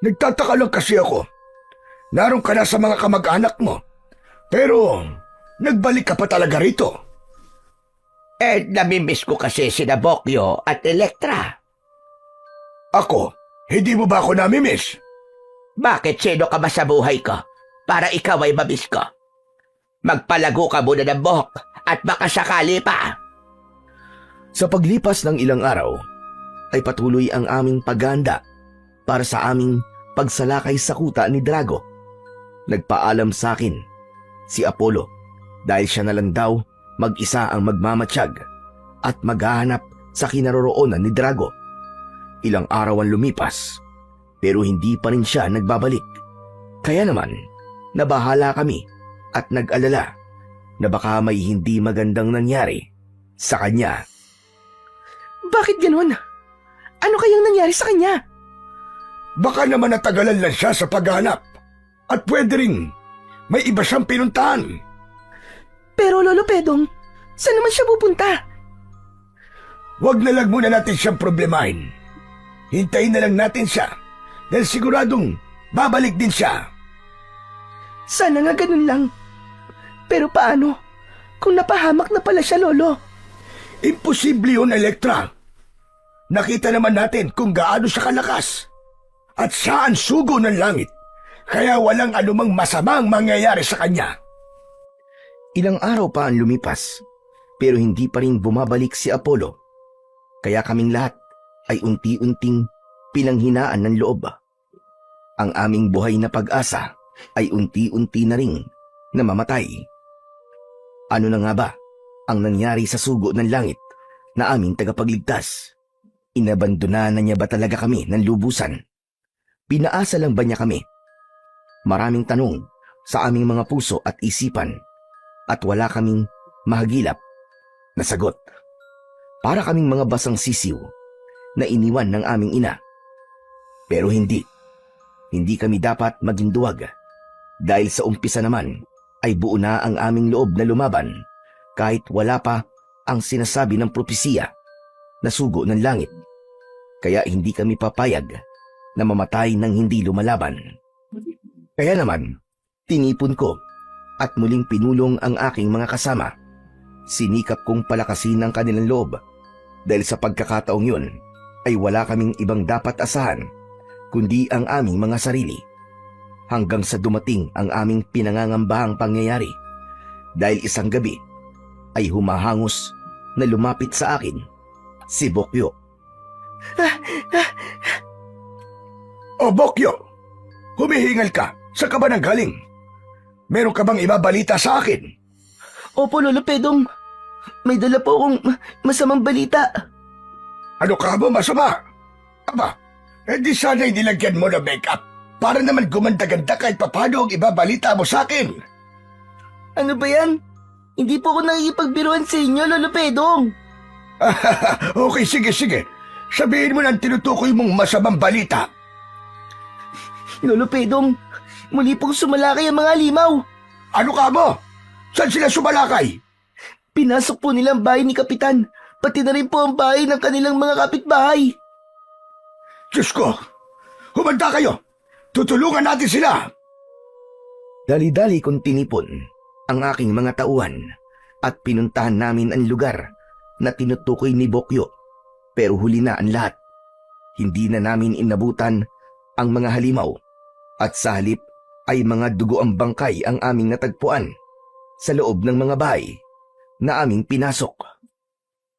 Nagtataka lang kasi ako. Naroon ka na sa mga kamag-anak mo. Pero, nagbalik ka pa talaga rito. Namimiss ko kasi sina Bokyo at Elektra. Ako, hindi mo ba ako namimiss? Bakit sino ka ba sa buhay ko para ikaw ay mamiss ko? Magpalago ka muna ng buhok at baka sakali pa. Sa paglipas ng ilang araw, ay patuloy ang aming paghahanda para sa aming pagsalakay sa kuta ni Drago. Nagpaalam sa akin si Apollo dahil siya na lang daw mag-isa ang magmamatsyag at maghahanap sa kinaroroonan ni Drago. Ilang araw ang lumipas pero hindi pa rin siya nagbabalik. Kaya naman, nabahala kami at nag-alala na baka may hindi magandang nangyari sa kanya. Bakit ganun? Ano kayang nangyari sa kanya? Baka naman natagalan lang siya sa paghanap. At pwede rin, may iba siyang pinuntahan. Pero Lolo Pedong, saan naman siya pupunta? Huwag na lang muna natin siyang problemahin. Hintayin na lang natin siya dahil siguradong babalik din siya. Sana nga ganun lang. Pero paano kung napahamak na pala siya, Lolo? Imposible yun, Elektra. Nakita naman natin kung gaano siya kalakas. At siya ang sugo ng langit. Kaya walang anumang masamang mangyayari sa kanya. Ilang araw pa ang lumipas pero hindi pa rin bumabalik si Apollo. Kaya kaming lahat ay unti-unting pinanghinaan ng loob. Ang aming buhay na pag-asa ay unti-unti na ring namamatay. Ano na nga ba ang nangyari sa sugo ng langit na aming tagapagligtas? Inabandona na niya ba talaga kami ng lubusan? Pinaasa lang ba niya kami? Maraming tanong sa aming mga puso at isipan at wala kaming mahagilap na sagot. Para kaming mga basang sisiw na iniwan ng aming ina. Pero hindi kami dapat maging duwag dahil sa umpisa naman ay buo na ang aming loob na lumaban kahit wala pa ang sinasabi ng propesiya na sugo ng langit. Kaya hindi kami papayag na mamatay ng hindi lumalaban. Kaya naman, tinipon ko at muling pinulong ang aking mga kasama. Sinikap kong palakasin ang kanilang loob dahil sa pagkakataong yun ay wala kaming ibang dapat asahan kundi ang aming mga sarili. Hanggang sa dumating ang aming pinangangambahang pangyayari dahil isang gabi ay humahangos na lumapit sa akin si Bokyo. O Bokyo, humihingal ka. Saan ka ba nanggaling? Meron ka bang ibabalita sa akin? Opo, Lolo Pedong. May dala po akong masamang balita. Ano ka mo masama? Aba, di sana'y nilagyan mo ng make-up para naman gumanda-ganda kahit papano ang ibabalita mo sa akin. Ano ba yan? Hindi po ako nakikipagbiruan sa inyo, Lolo Pedong. Okay, sige. Sabihin mo ng tinutukoy mong masamang balita. Lolo Pedong, muli pong sumalakay ang mga limaw. Ano ka mo? Saan sila sumalakay? Pinasok po nila ang bahay ni Kapitan, pati na rin po ang bahay ng kanilang mga kapitbahay. Diyos ko! Humanda kayo! Tutulungan natin sila! Dali-dali kong tinipon ang aking mga tauhan at pinuntahan namin ang lugar na tinutukoy ni Bokyo. Pero huli na ang lahat. Hindi na namin inabutan ang mga halimaw at sa halip ay mga dugo ang bangkay ang aming natagpuan sa loob ng mga bahay na aming pinasok.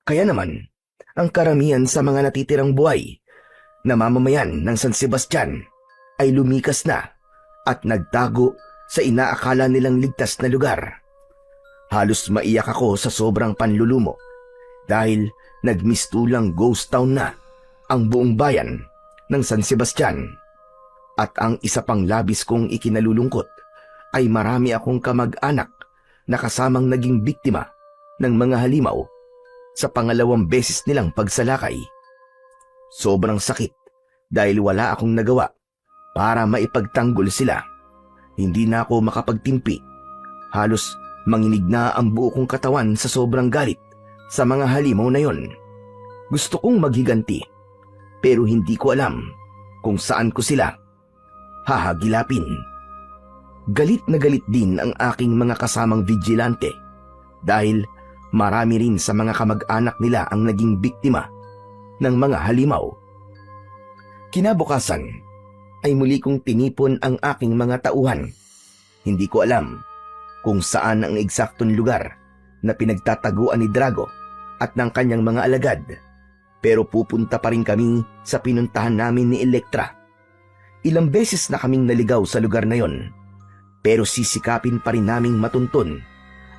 Kaya naman, ang karamihan sa mga natitirang buhay na mamamayan ng San Sebastian ay lumikas na at nagtago sa inaakala nilang ligtas na lugar. Halos maiyak ako sa sobrang panlulumo dahil nagmistulang ghost town na ang buong bayan ng San Sebastian. At ang isa pang labis kong ikinalulungkot ay marami akong kamag-anak na kasamang naging biktima ng mga halimaw sa pangalawang beses nilang pagsalakay. Sobrang sakit dahil wala akong nagawa para maipagtanggol sila. Hindi na ako makapagtimpi. Halos manginig na ang buo kong katawan sa sobrang galit sa mga halimaw na yon. Gusto kong maghiganti pero hindi ko alam kung saan ko sila hahagilapin. Galit na galit din ang aking mga kasamang vigilante dahil marami rin sa mga kamag-anak nila ang naging biktima ng mga halimaw. Kinabukasan ay muli kong tinipon ang aking mga tauhan. Hindi ko alam kung saan ang eksaktong lugar na pinagtataguan ni Drago at ng kanyang mga alagad, pero pupunta pa rin kami sa pinuntahan namin ni Elektra. Ilang beses na kaming naligaw sa lugar na yon, pero sisikapin pa rin naming matuntun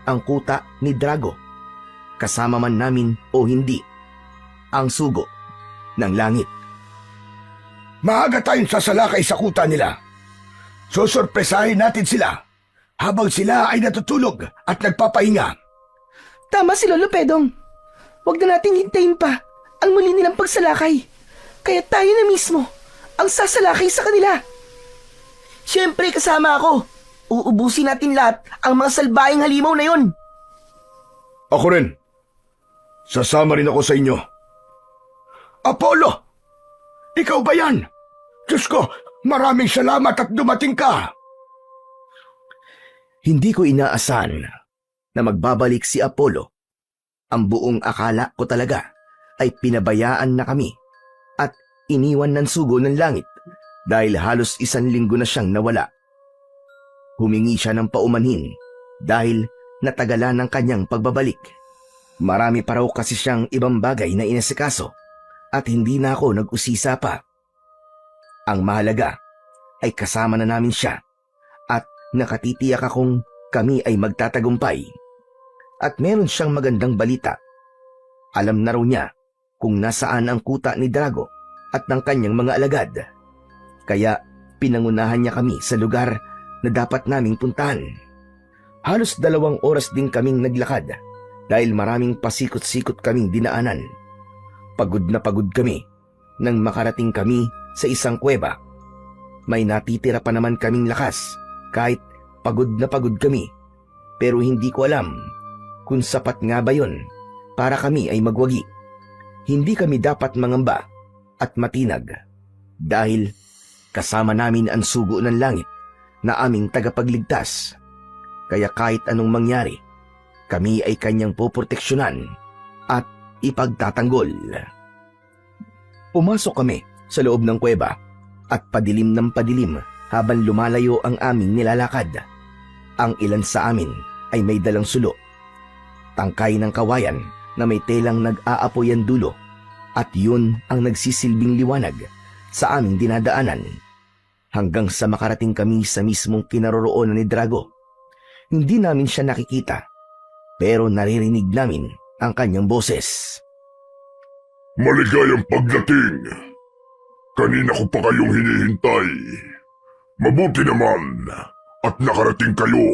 ang kuta ni Drago, kasama man namin o hindi, ang sugo ng langit. Maaga tayong sasalakay sa kuta nila. Susurpresahin natin sila habang sila ay natutulog at nagpapahinga. Tama si Lolo Pedong. Huwag na nating hintayin pa ang muli nilang pagsalakay. Kaya tayo na mismo ang sasalakay sa kanila. Siyempre kasama ako. Uubusin natin lahat ang mga salbayang halimaw na yon. Ako rin. Sasama rin ako sa inyo. Apollo! Ikaw ba yan? Diyos ko, maraming salamat at dumating ka. Hindi ko inaasahan na magbabalik si Apollo. Ang buong akala ko talaga ay pinabayaan na kami at iniwan ng sugo ng langit dahil halos 1 linggo na siyang nawala. Humingi siya ng paumanhin dahil natagalan ng kanyang pagbabalik. Marami pa raw kasi siyang ibang bagay na inasikaso at hindi na ako nag-usisa pa. Ang mahalaga ay kasama na namin siya at nakatitiyak akong kami ay magtatagumpay. At meron siyang magandang balita. Alam na raw niya kung nasaan ang kuta ni Drago at ng kanyang mga alagad. Kaya pinangunahan niya kami sa lugar na dapat naming puntahan. Halos 2 oras din kaming naglakad dahil maraming pasikot-sikot kaming dinaanan. Pagod na pagod kami nang makarating kami sa isang kuweba. May natitira pa naman kaming lakas kahit pagod na pagod kami, pero hindi ko alam kung sapat nga ba yun para kami ay magwagi. Hindi kami dapat mangamba at matinag dahil kasama namin ang sugo ng langit na aming tagapagligtas. Kaya kahit anong mangyari, kami ay kanyang poproteksyonan at ipagtatanggol. Pumasok kami sa loob ng kuweba at padilim ng padilim habang lumalayo ang aming nilalakad. Ang ilan sa amin ay may dalang sulo, tangkay ng kawayan na may telang nag-aapoy ang dulo, at yun ang nagsisilbing liwanag sa aming dinadaanan hanggang sa makarating kami sa mismong kinaroroonan ni Drago Hindi namin siya nakikita, pero naririnig namin ang kanyang boses. Maligayang pagdating. Kanina ko pa kayong hinihintay. Mabuti naman at nakarating kayo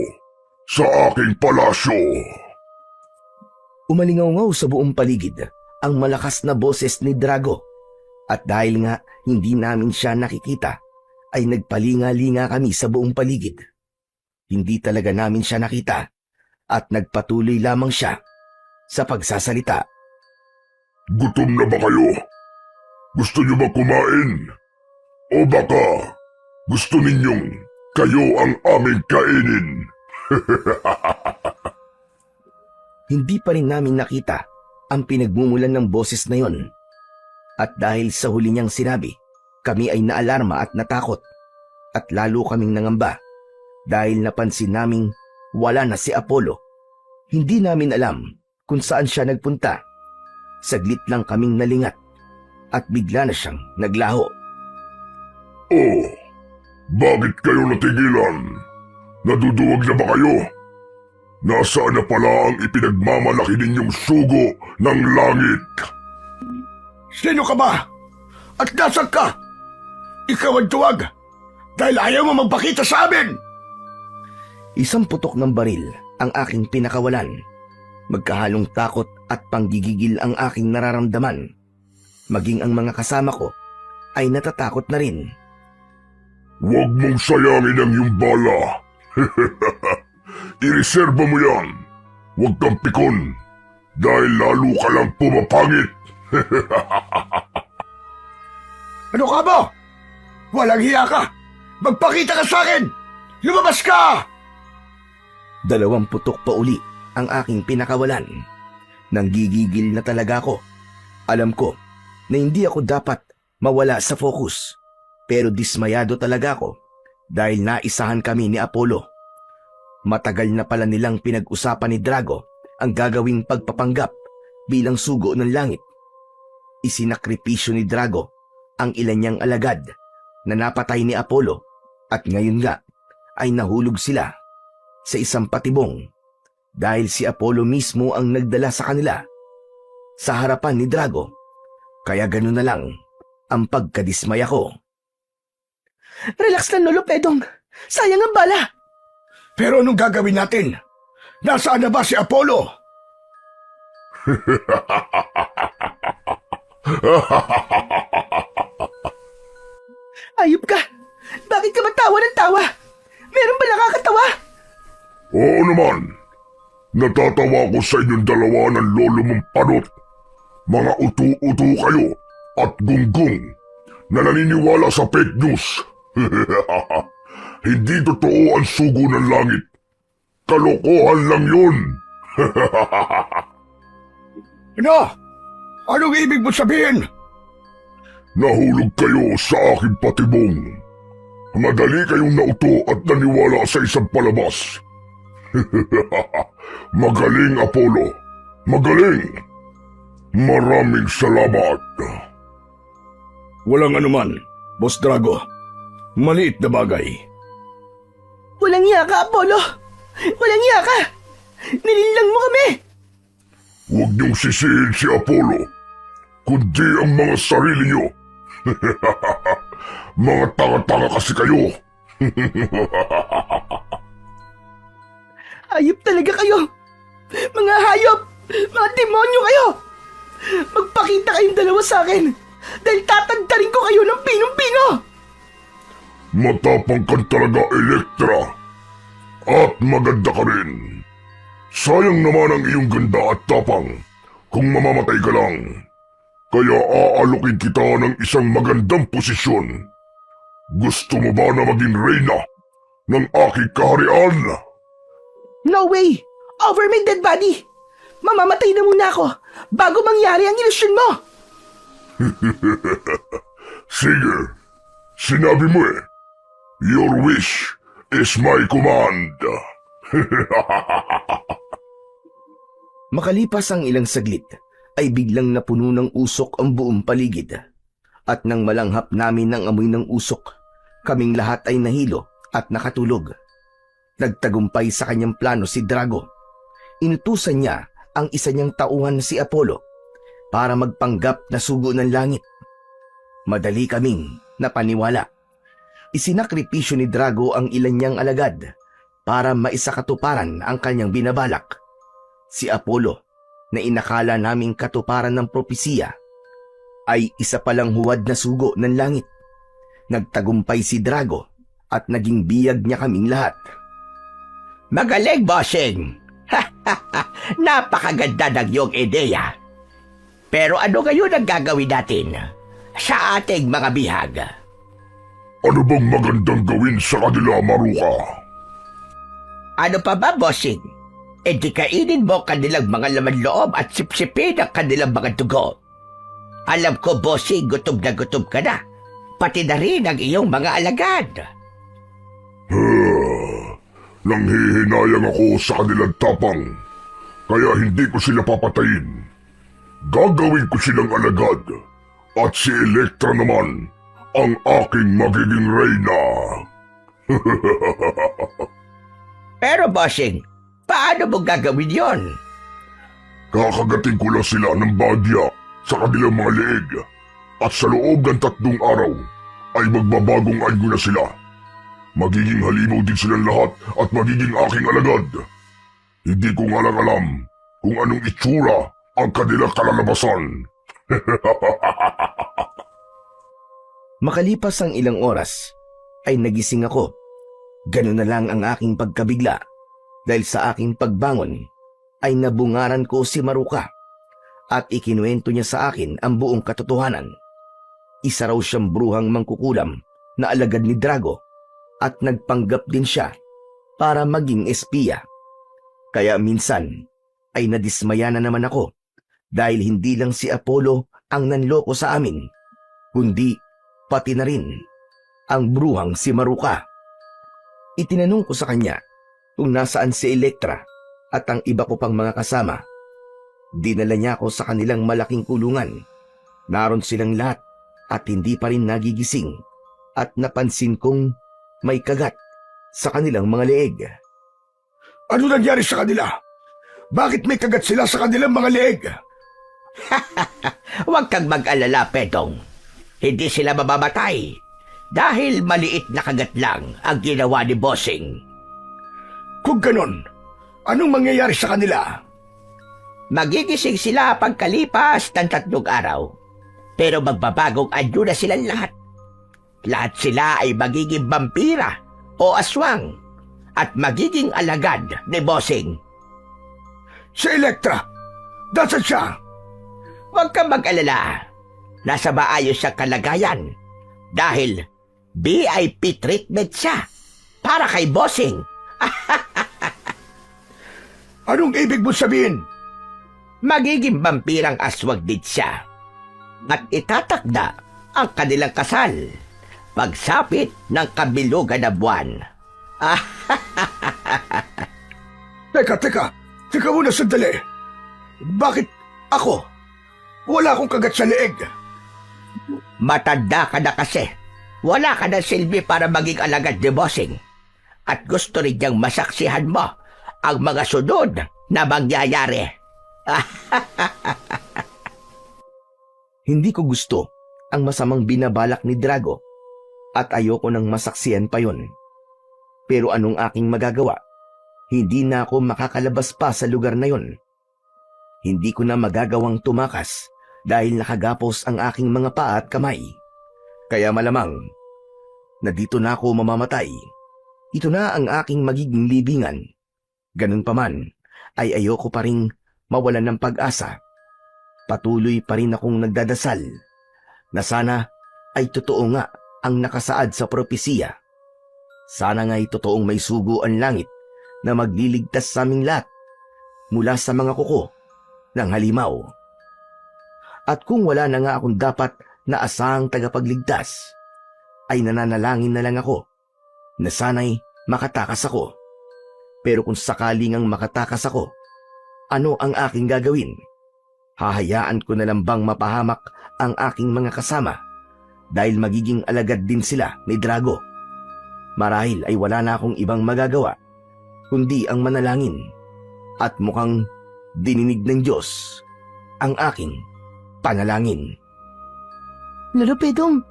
sa aking palasyo. Umalingaw sa buong paligid ang malakas na boses ni Drago, at dahil nga hindi namin siya nakikita, ay nagpalinga-linga kami sa buong paligid. Hindi talaga namin siya nakita at nagpatuloy lamang siya sa pagsasalita. Gutom na ba kayo? Gusto niyo ba kumain? O baka gusto ninyong kayo ang aming kainin? Hindi pa rin namin nakita ang pinagmumulan ng boses na yon. At dahil sa huli niyang sinabi, kami ay naalarma at natakot. At lalo kaming nangamba dahil napansin naming wala na si Apollo. Hindi namin alam kung saan siya nagpunta. Saglit lang kaming nalingat at bigla na siyang naglaho. Oh, bakit kayo natigilan? Naduduwag na ba kayo? Nasaan na pala ang ipinagmamalaki ninyong sugo ng langit? Sino ka ba? At nasaan ka? Ikaw ang tuwag dahil ayaw mo magpakita sa amin! Isang putok ng baril ang aking pinakawalan. Magkahalong takot at panggigigil ang aking nararamdaman. Maging ang mga kasama ko ay natatakot na rin. Huwag mong sayangin ang iyong bala. Ireserba mo yan. Huwag kang pikon dahil lalo ka lang pumapangit. Ano ka ba? Walang hiya ka! Magpakita ka sa akin! Lumabas ka! 2 putok pa uli ang aking pinakawalan. Nanggigigil na talaga ako. Alam ko na hindi ako dapat mawala sa focus, pero dismayado talaga ako dahil naisahan kami ni Apollo. Matagal na pala nilang pinag-usapan ni Drago ang gagawing pagpapanggap bilang sugo ng langit. Isinakripisyo ni Drago ang ilan niyang alagad na napatay ni Apollo, at ngayon nga ay nahulog sila sa isang patibong dahil si Apollo mismo ang nagdala sa kanila sa harapan ni Drago. Kaya gano'n na lang ang pagkadismaya ko. Relax lang, Lolo Pedong. Sayang ang bala. Pero anong gagawin natin? Nasaan na ba si Apollo? Ayop ka. Bakit ka ba tawa ng tawa? Meron ba nakakatawa? Oo naman. Natatawa ko sa inyong dalawa ng lolo mong panot. Mga utu-utu kayo at gunggong na naniniwala sa fake news. Hindi totoo ang sugo ng langit. Kalokohan lang yun. Ano? Anong ibig mo sabihin? Nahulog kayo sa aking patibong. Madali kayong nauto at naniwala sa isang palabas. Magaling, Apollo. Magaling. Maraming salamat. Walang anuman, Boss Drago. Maliit na bagay. Walang iya ka, Apollo. Walang iya ka. Nilinlang mo kami. Huwag niyong sisihin si Apollo, kundi ang mga sarili niyo. Mga tanga-tanga kasi kayo. Hayop talaga kayo. Mga hayop. Mga demonyo kayo. Magpakita kayong dalawa sa akin dahil tatantarin ko kayo ng pinong-pino. Matapang ka talaga, Elektra. At maganda ka rin. Sayang naman ang iyong ganda at tapang kung mamamatay ka lang. Kaya aalukin kita ng isang magandang posisyon. Gusto mo ba na maging reyna ng aking kaharian? No way! Over my dead body! Mamamatay na muna ako bago mangyari ang ilusyon mo! Sige, sinabi mo eh. Your wish is my command. Makalipas ang ilang saglit, ay biglang napuno ng usok ang buong paligid. At nang malanghap namin ng amoy ng usok, kaming lahat ay nahilo at nakatulog. Nagtagumpay sa kanyang plano si Drago. Inutusan niya ang isa niyang tauhan si Apollo para magpanggap na sugo ng langit. Madali kaming napaniwala. Isinakripisyo ni Drago ang ilan niyang alagad para maisakatuparan ang kanyang binabalak. Si Apollo, na inakala naming katuparan ng propesiya, ay isa palang huwad na sugo ng langit. Nagtagumpay si Drago at naging biyag niya kaming lahat. Magaling, bossing! Napakaganda ng iyong ideya. Pero ano ngayon ang gagawin natin sa ating mga bihag? Ano bang magandang gawin sa kanila, Maruka? Ano pa ba, bossing? E di kainin mo kanilang mga laman loob at sipsipin ang kanilang mga dugo. Alam ko, bossing, gutom ka na. Pati na rin ang iyong mga alagad. Nanghihinayang ako sa kanilang tapang, kaya hindi ko sila papatayin. Gagawin ko silang alagad, at si Elektra naman ang aking magiging reyna. Pero, bossing, paano mo gagawin yon? Kakagating ko lang sila ng bagya sa kanilang mga leeg, at sa loob ng 3 araw ay magbabagong anyo na sila. Magiging halimaw din silang lahat at magiging aking alagad. Hindi ko nga lang alam kung anong itsura ang kanilang kalalabasan. Makalipas ang ilang oras, ay nagising ako. Ganun na lang ang aking pagkabigla dahil sa aking pagbangon ay nabungaran ko si Maruka at ikinuwento niya sa akin ang buong katotohanan. Isa raw siyang bruhang mangkukulam na alagad ni Drago at nagpanggap din siya para maging espiya. Kaya minsan ay nadismaya na naman ako dahil hindi lang si Apollo ang nanloko sa amin, kundi pati na rin ang bruhang si Maruka. Itinanong ko sa kanya kung nasaan si Elektra at ang iba ko pang mga kasama. Dinala niya ako sa kanilang malaking kulungan. Naroon silang lahat at hindi pa rin nagigising at napansin kong may kagat sa kanilang mga leeg. Ano nangyari sa kanila? Bakit may kagat sila sa kanilang mga leeg? Huwag kang mag-alala, Pedong. Hindi sila mamamatay dahil maliit na kagat lang ang ginawa ni bossing. Kung ganon, anong mangyayari sa kanila? Magigising sila pagkalipas ng 3 araw. Pero magbabagong anyo na silang lahat. Lahat sila ay magiging vampira o aswang at magiging alagad ni bossing. Si Elektra, dasan siya? Huwag kang mag-alala. Nasa maayos siyang kalagayan dahil VIP treatment siya para kay bossing. Anong ibig mo sabihin? Magiging vampirang aswang din siya at itatakda ang kanilang kasal pagsapit ng kabilugan na buwan. Teka muna sandali. Bakit ako? Wala akong kagat sa leeg. Matanda ka na kasi. Wala ka na silbi para maging alagad ni bossing. At gusto rin niyang masaksihan mo ang mga sunod na mangyayari. Hindi ko gusto ang masamang binabalak ni Drago at ayoko nang masaksiyan pa yon. Pero anong aking magagawa? Hindi na ako makakalabas pa sa lugar na yon. Hindi ko na magagawang tumakas dahil nakagapos ang aking mga paa at kamay. Kaya malamang na dito na ako mamamatay. Ito na ang aking magiging libingan. Ganun pa man ay ayoko pa ring mawalan ng pag-asa. Patuloy pa rin akong nagdadasal na sana ay totoo nga ang nakasaad sa propesiya. Sana nga'y totoong may sugo ang langit na magliligtas sa aming lahat mula sa mga kuko ng halimaw. At kung wala na nga akong dapat na asahang tagapagligtas, ay nananalangin na lang ako na sana'y makatakas ako. Pero kung sakaling ang makatakas ako, ano ang aking gagawin? Hahayaan ko na lang bang mapahamak ang aking mga kasama dahil magiging alagad din sila ni Drago? Marahil ay wala na akong ibang magagawa kundi ang manalangin at mukhang dininig ng Diyos ang aking panalangin. Lolo Pedong!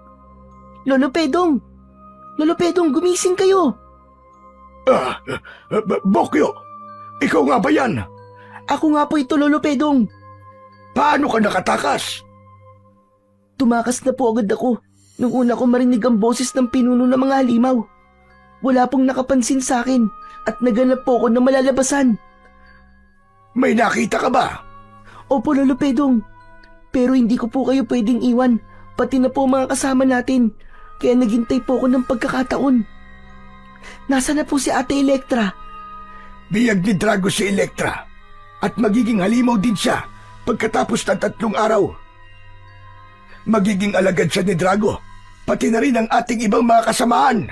Lolo Pedong! Lolo Pedong, gumising kayo! Bokyo, ikaw nga ba yan? Ako nga po ito, Lolo Pedong! Paano ka nakatakas? Tumakas na po agad ako nung una ko marinig ang boses ng pinuno ng mga halimaw. Wala pong nakapansin sa akin at naganap po ako ng malalabasan. May nakita ka ba? Opo, Lolo Pedong. Pero hindi ko po kayo pwedeng iwan, pati na po mga kasama natin. Kaya naghintay po ako ng pagkakataon. Nasaan na po si Ate Electra? Biyag ni Drago si Electra at magiging halimaw din siya pagkatapos ng 3 araw. Magiging alagad siya ni Drago, pati na rin ang ating ibang mga kasamaan.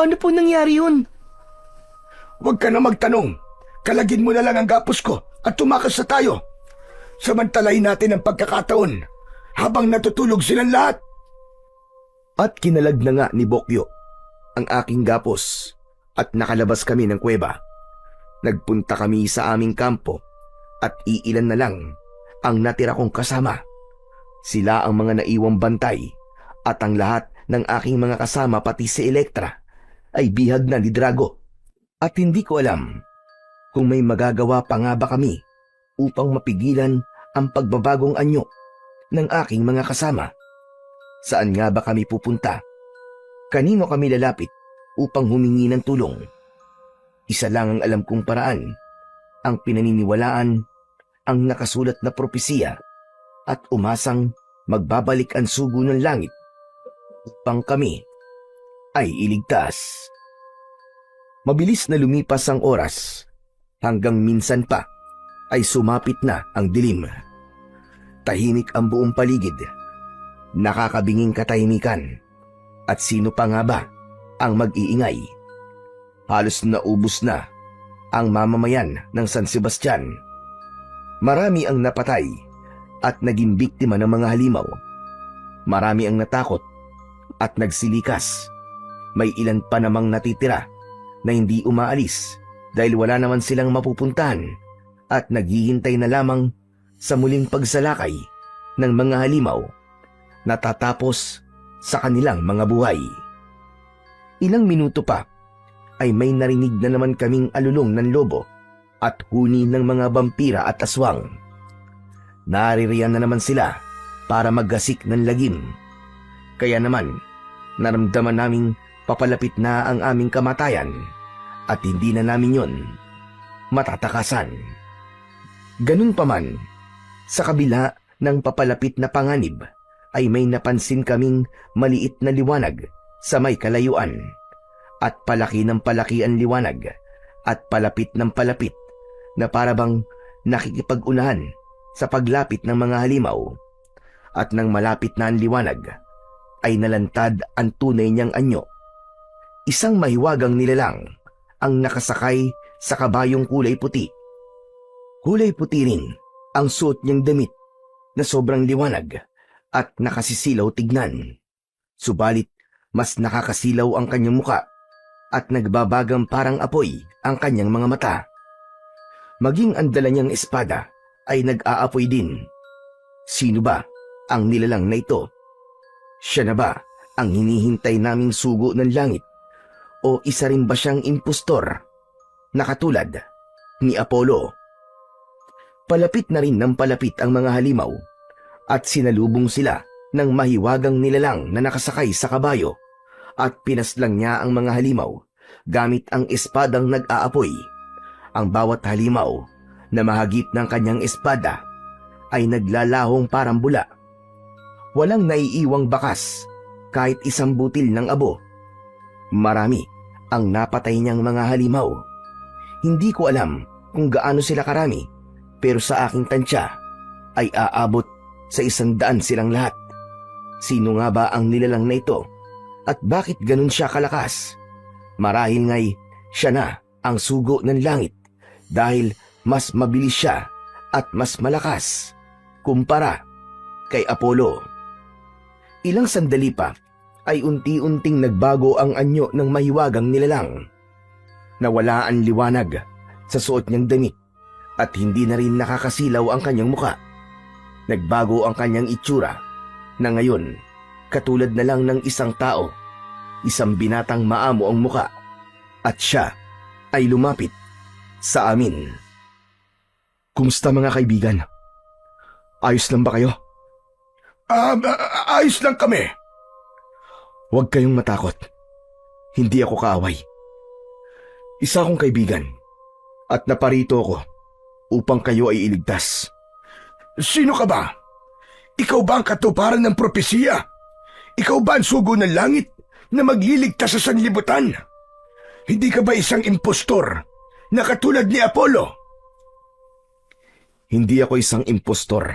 Paano po nangyari yun? Huwag ka na magtanong. Kalagin mo na lang ang gapos ko at tumakas na tayo. Samantalahin natin ang pagkakataon habang natutulog silang lahat. At kinalag na nga ni Bokyo ang aking gapos at nakalabas kami ng kuweba. Nagpunta kami sa aming kampo at iilan na lang ang natira kong kasama. Sila ang mga naiwang bantay at ang lahat ng aking mga kasama pati si Electra ay bihag na ni Drago. At hindi ko alam kung may magagawa pa nga ba kami upang mapigilan ang pagbabagong anyo ng aking mga kasama. Saan nga ba kami pupunta? Kanino kami lalapit upang humingi ng tulong? Isa lang ang alam kong paraan, ang pinaniniwalaan, ang nakasulat na propesiya at umasang magbabalik ang sugo ng langit upang kami ay iligtas. Mabilis na lumipas ang oras hanggang minsan pa ay sumapit na ang dilim. Tahimik ang buong paligid. Nakakabinging katahimikan. At sino pa nga ba ang mag-iingay? Halos naubos na ang mamamayan ng San Sebastian. Marami ang napatay at naging biktima ng mga halimaw. Marami ang natakot at nagsilikas. May ilan pa namang natitira na hindi umaalis dahil wala naman silang mapupuntahan at naghihintay na lamang sa muling pagsalakay ng mga halimaw na tatapos sa kanilang mga buhay. Ilang minuto pa ay may narinig na naman kaming alulong ng lobo at huni ng mga vampira at aswang. Naririyan na naman sila para maggasik ng lagim. Kaya naman, naramdaman naming papalapit na ang aming kamatayan at hindi na namin yon matatakasan. Ganun pa man, sa kabila ng papalapit na panganib, ay may napansin kaming maliit na liwanag sa may kalayuan at palaki ng palaki ang liwanag at palapit ng palapit na parabang nakikipag-unahan sa paglapit ng mga halimaw. At nang malapit na ang liwanag ay nalantad ang tunay niyang anyo. Isang mahiwagang nilalang ang nakasakay sa kabayong kulay puti. Kulay puti rin ang suot niyang damit na sobrang liwanag at nakasisilaw tignan. Subalit mas nakakasilaw ang kanyang muka at nagbabagang parang apoy ang kanyang mga mata. Maging ang dala niyang espada ay nag-aapoy din. Sino ba ang nilalang na ito? Siya na ba ang hinihintay naming sugo ng langit? O isa rin ba siyang impostor na katulad ni Apollo? Palapit na rin ng palapit ang mga halimaw at sinalubong sila ng mahiwagang nilalang na nakasakay sa kabayo at pinaslang niya ang mga halimaw gamit ang espadang nag-aapoy. Ang bawat halimaw na mahagip ng kanyang espada ay naglalahong parang bula. Walang naiiwang bakas kahit isang butil ng abo. Marami ang napatay niyang mga halimaw. Hindi ko alam kung gaano sila karami, pero sa aking tansya ay aabot sa 100 silang lahat. Sino nga ba ang nilalang na ito? At bakit ganun siya kalakas? Marahil nga'y siya na ang sugo ng langit dahil mas mabilis siya at mas malakas kumpara kay Apollo. Ilang sandali pa ay unti-unting nagbago ang anyo ng mahiwagang nilalang. Nawala ang liwanag sa suot niyang damit at hindi na rin nakakasilaw ang kanyang muka. Nagbago ang kanyang itsura na ngayon katulad na lang ng isang tao, isang binatang maamo ang muka, at siya ay lumapit sa amin. Kumusta mga kaibigan? Ayos lang ba kayo? Ayos lang kami. Huwag kayong matakot. Hindi ako kaaway. Isa akong kaibigan at naparito ako upang kayo ay iligtas. Sino ka ba? Ikaw ba ang katuparan ng propesiya? Ikaw ba ang sugo ng langit na magliligtas sa sanlibutan? Hindi ka ba isang impostor na katulad ni Apollo? Hindi ako isang impostor.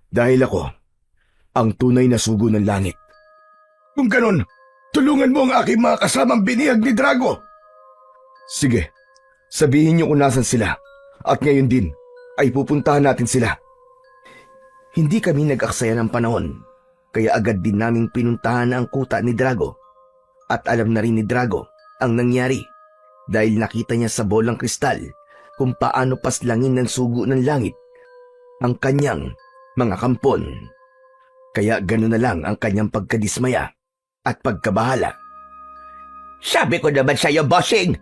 Dahil ako ang tunay na sugo ng langit. Kung ganon, tulungan mo ang aking mga kasamang binihag ni Drago. Sige, sabihin niyo kung nasan sila at ngayon din ay pupuntahan natin sila. Hindi kami nag-aksaya ng panahon kaya agad din naming pinuntahan ang kuta ni Drago at alam na rin ni Drago ang nangyari dahil nakita niya sa bolang kristal kung paano paslangin ng sugo ng langit ang kanyang mga kampon. Kaya gano'n na lang ang kanyang pagkadismaya at pagkabahala. Sabi ko naman sa'yo, bossing,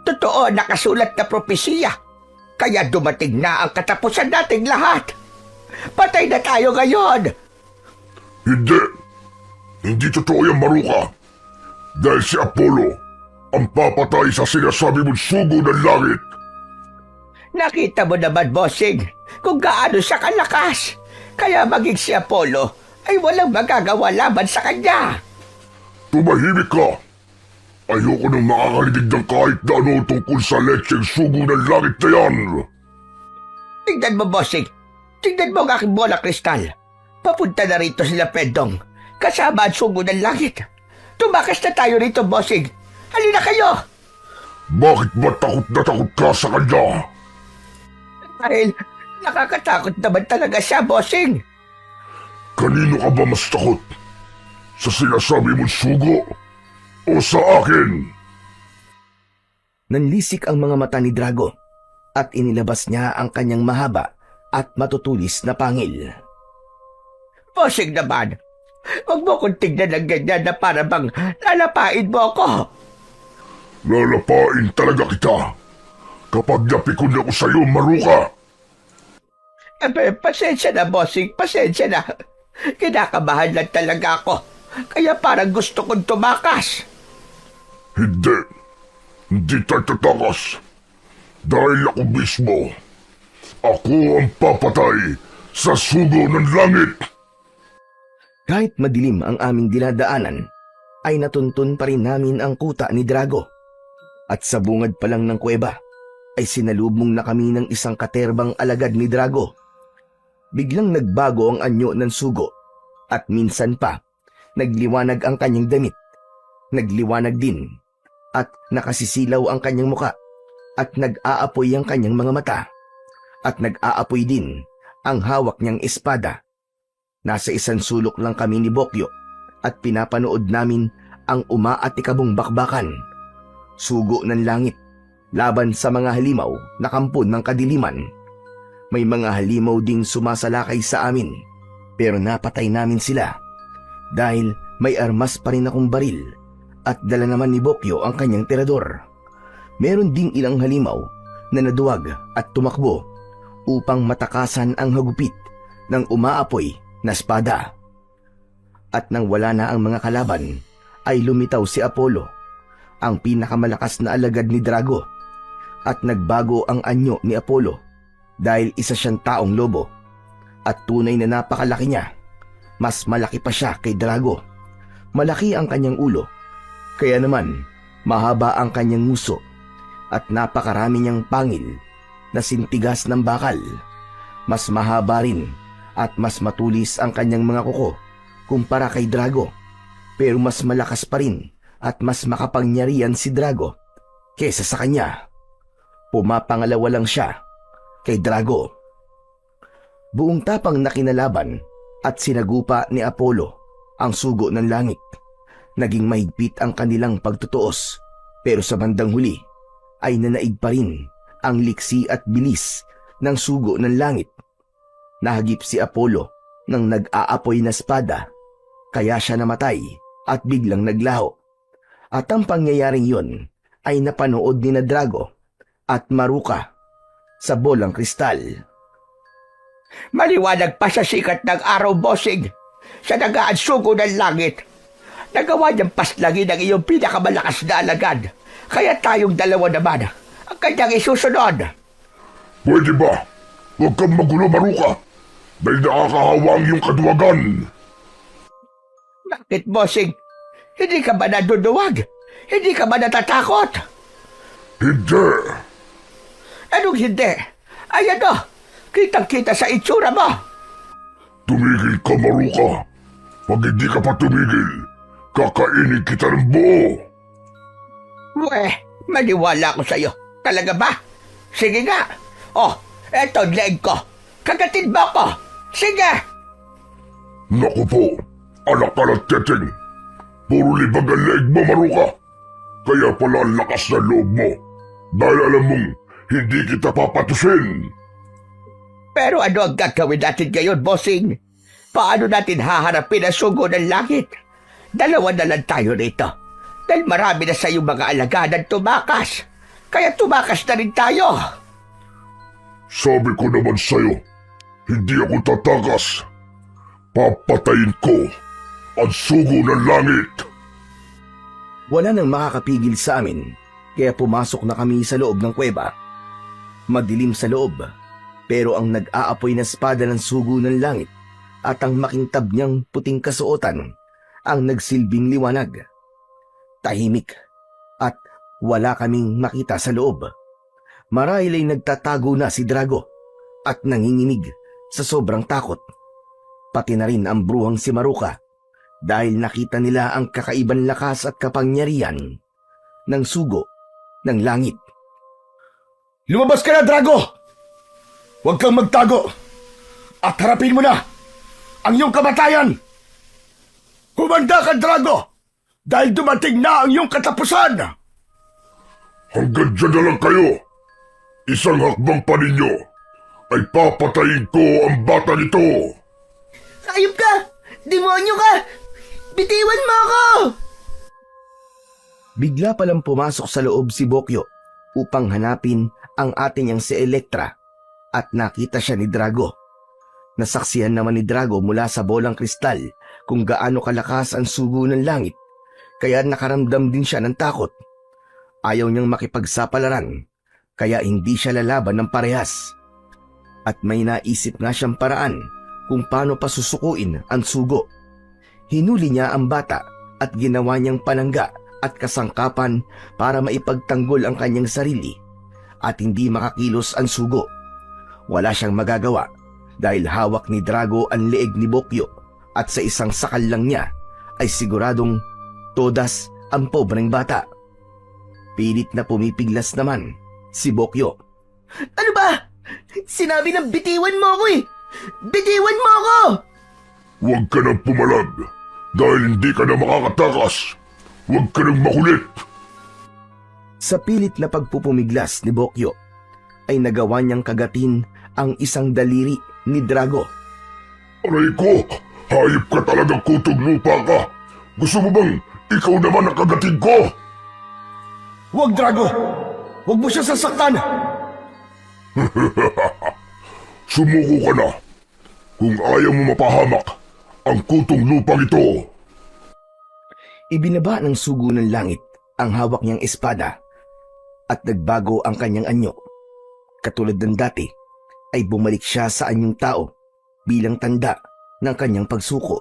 totoo nakasulat na propesiya. Kaya dumating na ang katapusan nating lahat. Patay na tayo ngayon. Hindi. Hindi totoo yan, Maruka. Dahil si Apollo ang papatay sa sinasabi mong sugo ng langit. Nakita mo naman, bossing, kung gaano siya kalakas. Kaya maging si Apollo ay walang magagawa laban sa kanya. Tumahimik ka. Ayoko nang makakarinig ng kahit na ano tungkol sa lecheng sugo ng langit na yan. Tingnan mo, bossing. Tingnan mo ang aking bola kristal. Papunta na rito sila Pedong. Kasama ang sugo ng langit. Tumakas na tayo rito, bossing. Halina kayo. Bakit ba takot na takot ka sa kanya? Dahil nakakatakot naman talaga siya, bossing. Kanino ka ba mas takot? Sa sinasabi mong sugo o sa akin? Nanlisik ang mga mata ni Drago at inilabas niya ang kanyang mahaba at matutulis na pangil. Bossing naman, huwag mo kong tignan ng ganyan na para bang lalapain mo ako. Lalapain talaga kita kapag napikon ako sa'yo, Maruka. Pasensya na, bossing, pasensya na. Kinakabahan lang talaga ako. Kaya parang gusto kong tumakas. Hindi. Hindi tayo tatakas. Dahil ako mismo. Ako ang papatay sa sugo ng langit. Kahit madilim ang aming dinadaanan, ay natuntun pa rin namin ang kuta ni Drago. At sa bungad pa lang ng kuweba, ay sinalubong na kami ng isang katerbang alagad ni Drago. Biglang nagbago ang anyo ng sugo at minsan pa, nagliwanag ang kanyang damit. Nagliwanag din at nakasisilaw ang kanyang muka at nag-aapoy ang kanyang mga mata at nag-aapoy din ang hawak niyang espada. Nasa isang sulok lang kami ni Bokyo at pinapanood namin ang umaatikabong bakbakan. Sugo ng langit laban sa mga halimaw na kampon ng kadiliman. May mga halimaw ding sumasalakay sa amin pero napatay namin sila dahil may armas pa rin akong baril at dala naman ni Bokyo ang kanyang tirador. Meron ding ilang halimaw na naduwag at tumakbo upang matakasan ang hagupit ng umaapoy na espada. At nang wala na ang mga kalaban, ay lumitaw si Apollo, ang pinakamalakas na alagad ni Drago, at nagbago ang anyo ni Apollo dahil isa siyang taong lobo at tunay na napakalaki niya. Mas malaki pa siya kay Drago. Malaki ang kanyang ulo, kaya naman mahaba ang kanyang nguso at napakarami niyang pangil na sintigas ng bakal. Mas mahaba rin at mas matulis ang kanyang mga kuko kumpara kay Drago, pero mas malakas pa rin at mas makapangyarihan si Drago kesa sa kanya. Pumapangalawa lang siya kay Drago. Buong tapang na kinalaban at sinagupa ni Apollo ang sugo ng langit. Naging mahigpit ang kanilang pagtutuos, pero sa bandang huli ay nanaig pa rin ang liksi at bilis ng sugo ng langit. Nahagip si Apollo ng nag-aapoy na espada, kaya siya namatay at biglang naglaho. At ang pangyayaring yun ay napanood ni Drago at Maruka sa bolang kristal. Maliwanag pa sa sikat ng araw, bossing. Sa nagaan sugo ng langit. Nagawa niyang paslangin ang iyong pinakamalakas na alagad. Kaya tayong dalawa naman ang kanyang isusunod. Pwede ba? Huwag kang magulo, Maruka. Dahil nakakahawa ang iyong kaduwagan. Bakit, bossing? Hindi ka ba naduduwag? Hindi ka ba natatakot? Hindi. Anong hindi? Ay ano, kitang-kita sa itsura mo. Tumigil ka, Maruka. Pag hindi ka pa tumigil, kakainin kita ng buo. Weh, maniwala ko sa'yo. Talaga ba? Sige nga. Oh, eto ang leeg ko. Kagatin mo ko. Sige. Naku po, anak ka ng teteng. Puro libag ang leeg mo, Maruka. Kaya pala ang lakas na loob mo. Dahil alam mong hindi kita papatusin. Pero ano ang gagawin natin ngayon, bossing? Paano natin haharapin ang sugo ng langit? Dalawa na lang tayo rito. Dahil marami na sa iyong mga alagadan tumakas. Kaya tumakas na rin tayo. Sabi ko naman sa'yo, hindi ako tatakas. Papatayin ko ang sugo ng langit. Wala nang makakapigil sa amin, kaya pumasok na kami sa loob ng kuweba. Madilim sa loob, pero ang nag-aapoy na espada ng sugo ng langit at ang makintab niyang puting kasuotan ang nagsilbing liwanag. Tahimik at wala kaming makita sa loob. Marahil ay nagtatago na si Drago at nanginginig sa sobrang takot. Pati na rin ang bruhang si Maruka dahil nakita nila ang kakaibang lakas at kapangyarihan ng sugo ng langit. Lumabas ka na, Drago! Huwag kang magtago at harapin mo na ang iyong kamatayan! Humanda ka, Drago! Dahil dumating na ang iyong katapusan! Hanggang dyan na lang kayo! Isang hakbang pa ninyo ay papatayin ko ang bata nito! Hayop ka! Demonyo ka! Bitiwan mo ako! Bigla palang pumasok sa loob si Bokyo upang hanapin ang ate niyang si Elektra at nakita siya ni Drago. Nasaksihan naman ni Drago mula sa bolang kristal kung gaano kalakas ang sugo ng langit, kaya nakaramdam din siya ng takot. Ayaw niyang makipagsapalaran, kaya hindi siya lalaban ng parehas. At may naisip nga siyang paraan kung paano pasusukuin ang sugo. Hinuli niya ang bata at ginawa niyang panangga at kasangkapan para maipagtanggol ang kanyang sarili at hindi makakilos ang sugo. Wala siyang magagawa dahil hawak ni Drago ang leeg ni Bokyo at sa isang sakal lang niya ay siguradong todas ang pobreng bata. Pilit na pumipiglas naman si Bokyo. Ano ba? Sinabi ng bitiwan mo ako eh! Bitiwan mo ako! Huwag ka nang pumalag dahil hindi ka na makakatakas. Huwag ka nang makulit. Sa pilit na pagpupumiglas ni Bokyo ay nagawa niyang kagatin ang isang daliri ni Drago. Aray ko, hayop ka talagang kutog lupa ka. Gusto mo bang ikaw naman ang kagatin ko? Huwag, Drago! Huwag mo siya sasaktan! Sumuko ka na kung ayaw mo mapahamak ang kutong lupang ito. Ibinaba ng sugo ng langit ang hawak niyang espada at nagbago ang kanyang anyo. Katulad ng dati ay bumalik siya sa anyong tao bilang tanda ng kanyang pagsuko.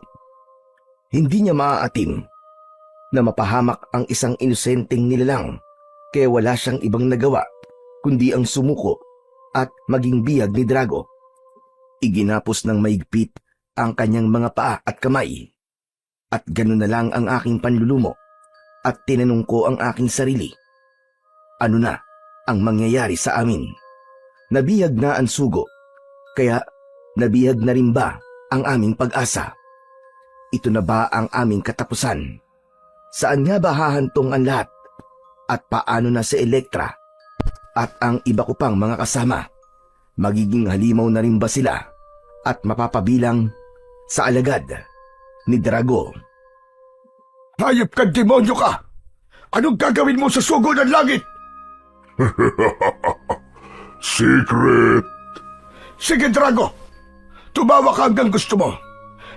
Hindi niya maaatim na mapahamak ang isang inosenteng nilalang, kaya wala siyang ibang nagawa kundi ang sumuko at maging biyag ni Drago. Iginapos ng maigpit ang kanyang mga paa at kamay. At ganun na lang ang aking panlulumo at tinanong ko ang aking sarili. Ano na ang mangyayari sa amin? Nabihag na ang sugo, kaya nabihag na rin ba ang aming pag-asa? Ito na ba ang aming katapusan? Saan nga ba hahantong ang lahat? At paano na si Elektra at ang iba ko pang mga kasama, magiging halimaw na rin ba sila at mapapabilang sa alagad ni Drago? Hayop ka, demonyo ka! Anong gagawin mo sa sugo ng langit? Secret! Sige, Drago! Tumawa ka hanggang gusto mo.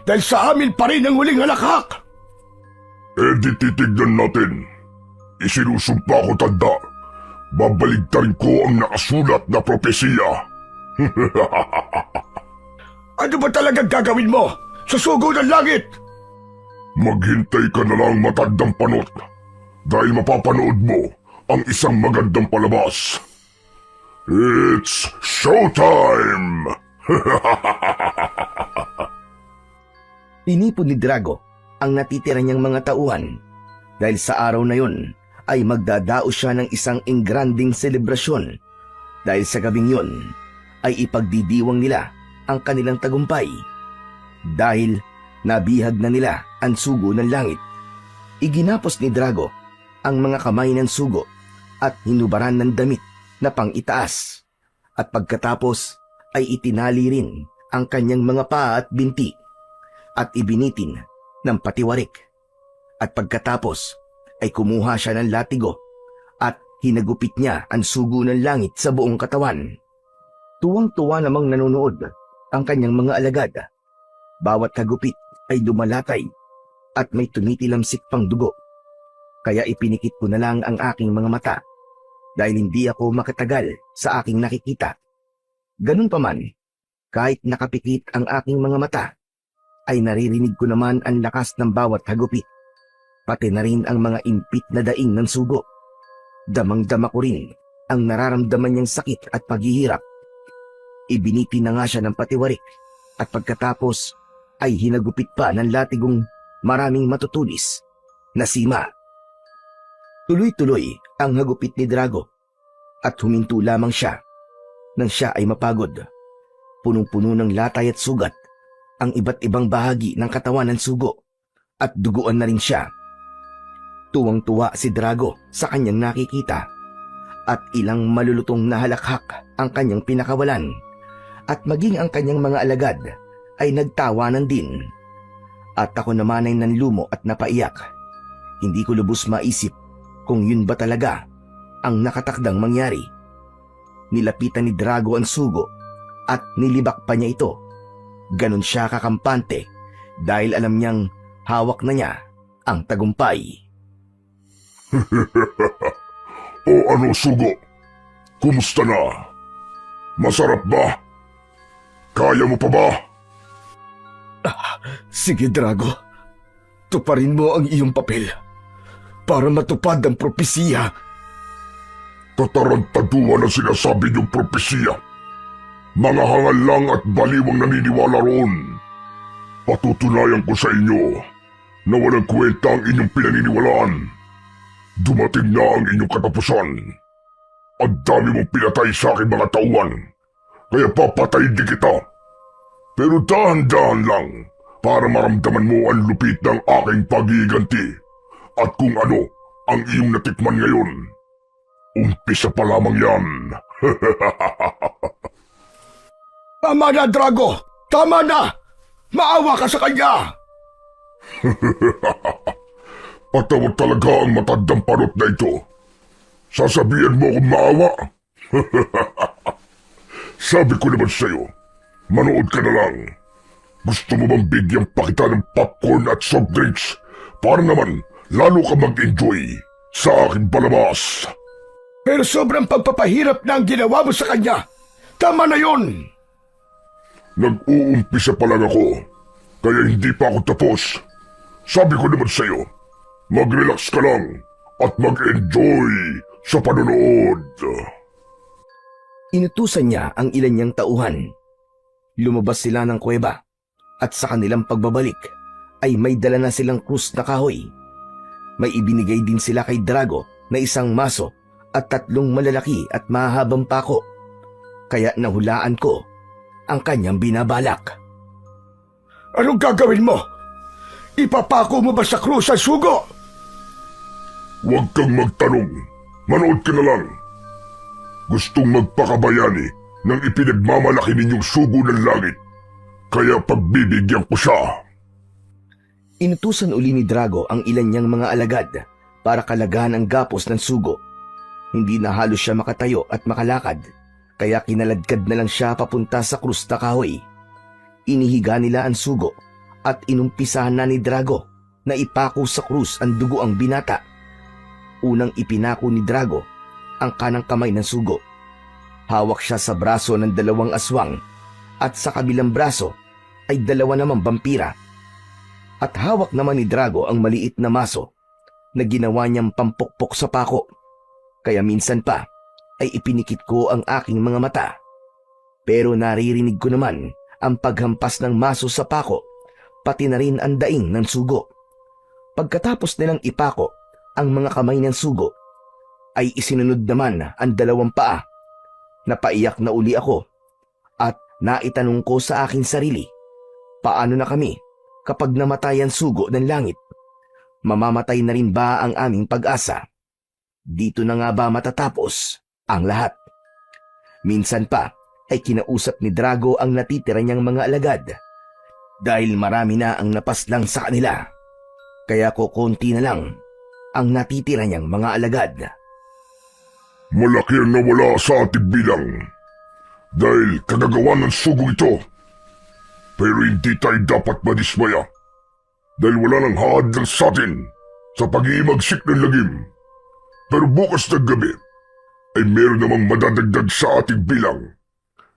Dahil sa amin pa rin ang huling halakhak! Di titignan natin. Isinusumpa ko, tanda. Babaligtarin ko ang nakasulat na propesiya. Ano ba talagang gagawin mo sa sugo ng langit? Maghintay ka na lang, matandang panot. Dahil mapapanood mo ang isang magandang palabas. It's showtime! Tinipon ni Drago ang natitira niyang mga tauhan dahil sa araw na yon ay magdadao siya ng isang engranding selebrasyon dahil sa gabing yon ay ipagdidiwang nila ang kanilang tagumpay dahil nabihag na nila ang sugo ng langit. Iginapos ni Drago ang mga kamay ng sugo at hinubaran ng damit na pang-itaas at pagkatapos ay itinali rin ang kanyang mga paa at binti at ibinitin ng patiwarik at pagkatapos ay kumuha siya ng latigo at hinagupit niya ang sugo ng langit sa buong katawan. Tuwang-tuwa namang nanonood ang kanyang mga alagad. Bawat hagupit ay dumalatay at may tumitilamsik pang dugo. Kaya ipinikit ko na lang ang aking mga mata dahil hindi ako makatagal sa aking nakikita. Ganun pa man, kahit nakapikit ang aking mga mata, ay naririnig ko naman ang lakas ng bawat hagupit, pati na rin ang mga impit na daing ng sugo. Damang-dama ko rin ang nararamdaman niyang sakit at paghihirap. Ibiniti na nga siya ng patiwarik at pagkatapos ay hinagupit pa ng latigong maraming matutulis na sima. Tuloy-tuloy ang hagupit ni Drago at huminto lamang siya nang siya ay mapagod. Punong-puno ng latay at sugat ang iba't ibang bahagi ng katawan ng sugo at duguan na rin siya. Tuwang-tuwa si Drago sa kanyang nakikita at ilang malulutong na halakhak ang kanyang pinakawalan at maging ang kanyang mga alagad ay nagtawanan din. At ako naman ay nanlumo at napaiyak. Hindi ko lubos maisip kung yun ba talaga ang nakatakdang mangyari. Nilapitan ni Drago ang sugo at nilibak pa niya ito. Ganon siya kakampante dahil alam niyang hawak na niya ang tagumpay. O ano, sugo? Kumusta na? Masarap ba? Kaya mo pa ba? Sige, Drago. Tuparin mo ang iyong papel para matupad ang propesiya. Tatarantaduhan ang sinasabi niyong propesiya. Mga hangal lang at baliwang naniniwala roon. Patutunayan ko sa inyo na walang kwenta ang inyong pinaniniwalaan. Dumating na ang inyong katapusan. Ang dami mong pinatay sa aking mga tauhan, kaya papatayin din kita. Pero dahan-dahan lang para maramdaman mo ang lupit ng aking pagiganti at kung ano ang iyong natikman ngayon. Umpisa pa lamang yan. Tama na, Drago! Tama na! Maawa ka sa kanya! Patawad talaga ang matandang panot na ito. Sasabihan mo kung maawa? Sabi ko naman sa'yo, manood ka na lang. Gusto mo bang bigyan pa kita ng popcorn at soft drinks para naman lalo ka mag-enjoy sa aking palabas? Pero sobrang pagpapahirap na ang ginawa mo sa kanya. Tama na yon. Nag-uumpisa pa lang ako, kaya hindi pa ako tapos. Sabi ko naman sa'yo, mag-relax ka lang at mag-enjoy sa panonood. Inutusan niya ang ilan niyang tauhan. Lumabas sila ng kuweba at sa kanilang pagbabalik ay may dala na silang krus na kahoy. May ibinigay din sila kay Drago na isang maso at 3 malalaki at mahabang pako. Kaya nahulaan ko ang kanyang binabalak. Anong gagawin mo? Ipapako mo ba sa krus ang sugo? Huwag kang magtanong. Manood ka na lang. gustong magpakabayani ng ipinagmamalaki ninyong sugo ng langit. Kaya pagbibigyan ko siya. Inutusan uli ni Drago ang ilan niyang mga alagad para kalagahan ang gapos ng sugo. Hindi na halos siya makatayo at makalakad, kaya kinaladkad na lang siya papunta sa krus na kahoy. Inihiga nila ang sugo at inumpisahan na ni Drago na ipako sa krus ang dugo ang binata. Unang ipinako ni Drago ang kanang kamay ng sugo. Hawak siya sa braso ng 2 aswang at sa kabilang braso ay 2 namang vampira. At hawak naman ni Drago ang maliit na maso na ginawa niyang pampukpok sa pako. Kaya minsan pa ay ipinikit ko ang aking mga mata. Pero naririnig ko naman ang paghampas ng maso sa pako, pati na rin ang daing ng sugo. Pagkatapos nilang ipako ang mga kamay ng sugo, ay isinunod naman ang 2 paa. Napaiyak na uli ako at naitanong ko sa aking sarili, paano na kami kapag namatay ang sugo ng langit? Mamamatay na rin ba ang aming pag-asa? Dito na nga ba matatapos ang lahat? Minsan pa ay kinausap ni Drago ang natitira niyang mga alagad dahil marami na ang napaslang sa kanila. Kaya kukunti na lang ang natitira niyang mga alagad. Malaki ang nawala sa ating bilang dahil kagagawa ng sugo ito. Pero hindi tayo dapat madismaya dahil wala nang haadlang sa atin sa pag-iimagsik ng lagim. Pero bukas ng gabi ay meron namang madadagdag sa ating bilang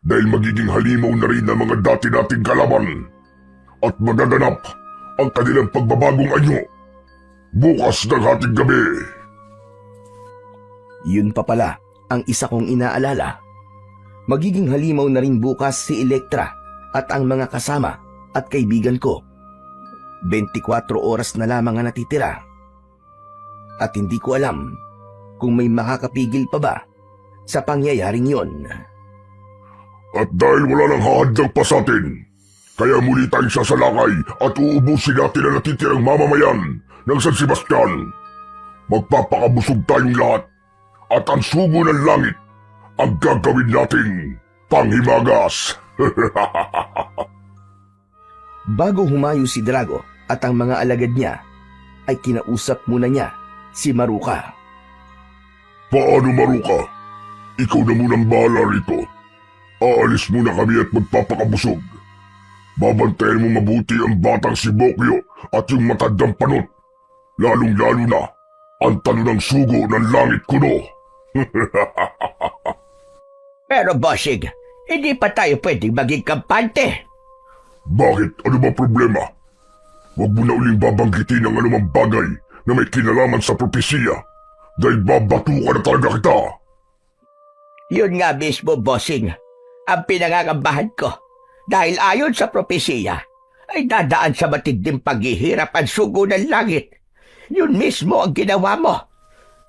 dahil magiging halimaw na rin ang mga dati nating kalaban at magaganap ang kanilang pagbabagong anyo bukas ng ating gabi. Yun pa pala ang isa kong inaalala. Magiging halimaw na rin bukas si Elektra at ang mga kasama at kaibigan ko. 24 oras na lamang ang natitira. At hindi ko alam kung may makakapigil pa ba sa pangyayaring yon. At dahil wala nang hahadlang pa sa atin, kaya muli tayong sasalakay at uubusin natin ang natitirang mamamayan ng San Sebastian. Magpapakabusog tayong lahat at ang sugo ng langit ang gagawin nating panghimagas. Bago humayo si Drago at ang mga alagad niya, ay kinausap muna niya si Maruka. Paano, Maruka? Ikaw na munang bahala rito. Aalis muna kami at magpapakabusog. Babantayan mo mabuti ang batang si Bokyo at yung matandang panot. Lalong-lalo na ang tanong ng sugo ng langit kuno. Pero bossing, hindi pa tayo pwedeng maging kampante. Bakit? Ano ba problema? Huwag mo na uling babanggitin ang anumang bagay na may kinalaman sa propesiya dahil babatukan na talaga kita. Yun nga mismo, bossing, ang pinangangambahan ko. Dahil ayon sa propesiya, ay dadaan sa matinding paghihirap ang sugo ng langit. Yun mismo ang ginawa mo.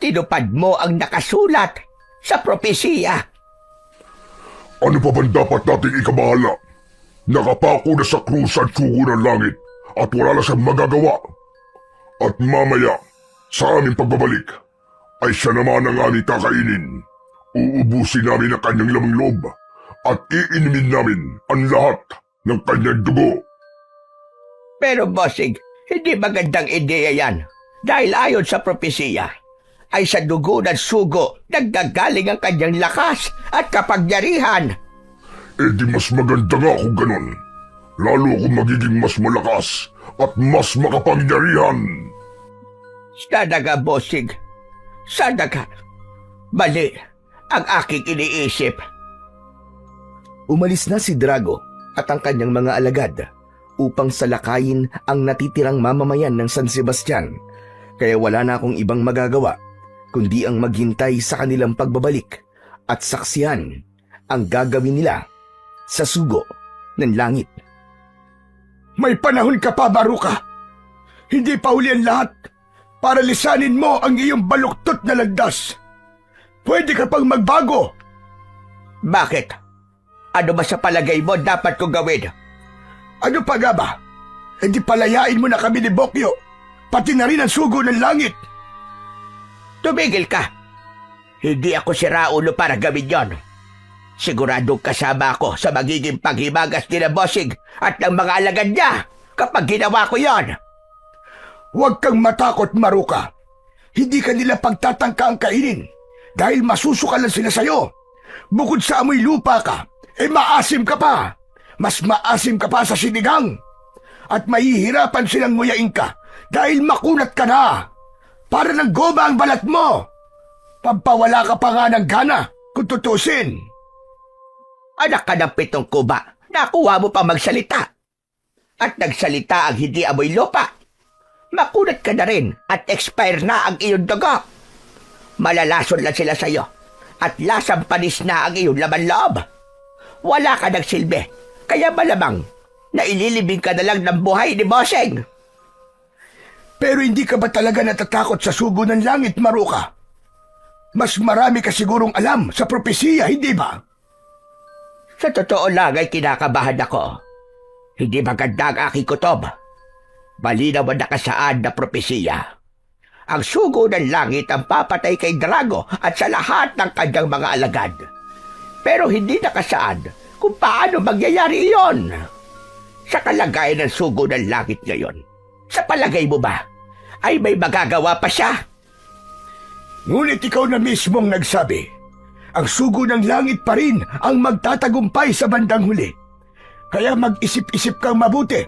Tinupad mo ang nakasulat sa propesiya. Ano pa bang dapat nating ikabahala? Nakapako na sa krus ang sugo ng langit at wala na siyang magagawa. At mamaya, sa aming pagbabalik, ay siya naman ang aming kakainin. Uubusin namin ang kanyang lamang loob at iinimin namin ang lahat ng kanyang dugo. Pero bossing, hindi magandang ideya yan. Dahil ayon sa propesiya, ay sa dugo ng sugo naggagaling ang kanyang lakas at kapangyarihan. Eh di mas maganda nga kung ganon. Lalo akong magiging mas malakas at mas makapangyarihan. Sana nga, bossing. Sana nga. Mali ang aking iniisip. Umalis na si Drago at ang kanyang mga alagad upang salakayin ang natitirang mamamayan ng San Sebastian, kaya wala na akong ibang magagawa kundi ang maghintay sa kanilang pagbabalik at saksihan ang gagawin nila sa sugo ng langit. May panahon ka pa, Maruka. Hindi pa huli ang lahat para lisanin mo ang iyong baluktot na landas. Pwede ka pang magbago. Bakit? Ano ba sa palagay mo dapat kong gawin? Ano pa nga ba? Hindi palayain mo na kami ni Bokyo, pati na rin ang sugo ng langit. Tumigil ka. Hindi ako si Raulo para gawin yon. Siguradong kasama ako sa magiging paghimagas ni na Bossing at ng mga alagad niya kapag ginawa ko yon. Huwag kang matakot, Maruka. Hindi ka nila pagtatangka ang kainin dahil masusukalan sila sa'yo. Bukod sa amoy lupa ka, maasim ka pa. Mas maasim ka pa sa sinigang. At mahihirapan silang nguyain ka dahil makunat ka na. Para ng goma ang balat mo. Pampawala ka pa nga ng gana kung tutusin. Anak ka ng 7 kuba, nakuha mo pa magsalita. At nagsalita ang hindi amoy lupa. Makunat ka na rin at expire na ang iyong dugo. Malalason lang sila sa'yo at lasang panis na ang iyong laman loob. Wala ka ng silbi, kaya malamang na ililibing ka na lang ng buhay ni Bossing. Pero hindi ka ba talaga natatakot sa sugo ng langit, Maruka? Mas marami ka sigurong alam sa propesiya, hindi ba? Sa totoo lang ay kinakabahan ako. Hindi maganda ang aking kutob. Malinaw ang nakasaad na propesiya. Ang sugo ng langit ang papatay kay Drago at sa lahat ng kanyang mga alagad. Pero hindi nakasaad kung paano mangyayari iyon. Sa kalagayan ng sugo ng langit ngayon, sa palagay mo ba, ay may magagawa pa siya? Ngunit ikaw na mismong nagsabi, ang sugo ng langit pa rin ang magtatagumpay sa bandang huli. Kaya mag-isip-isip kang mabuti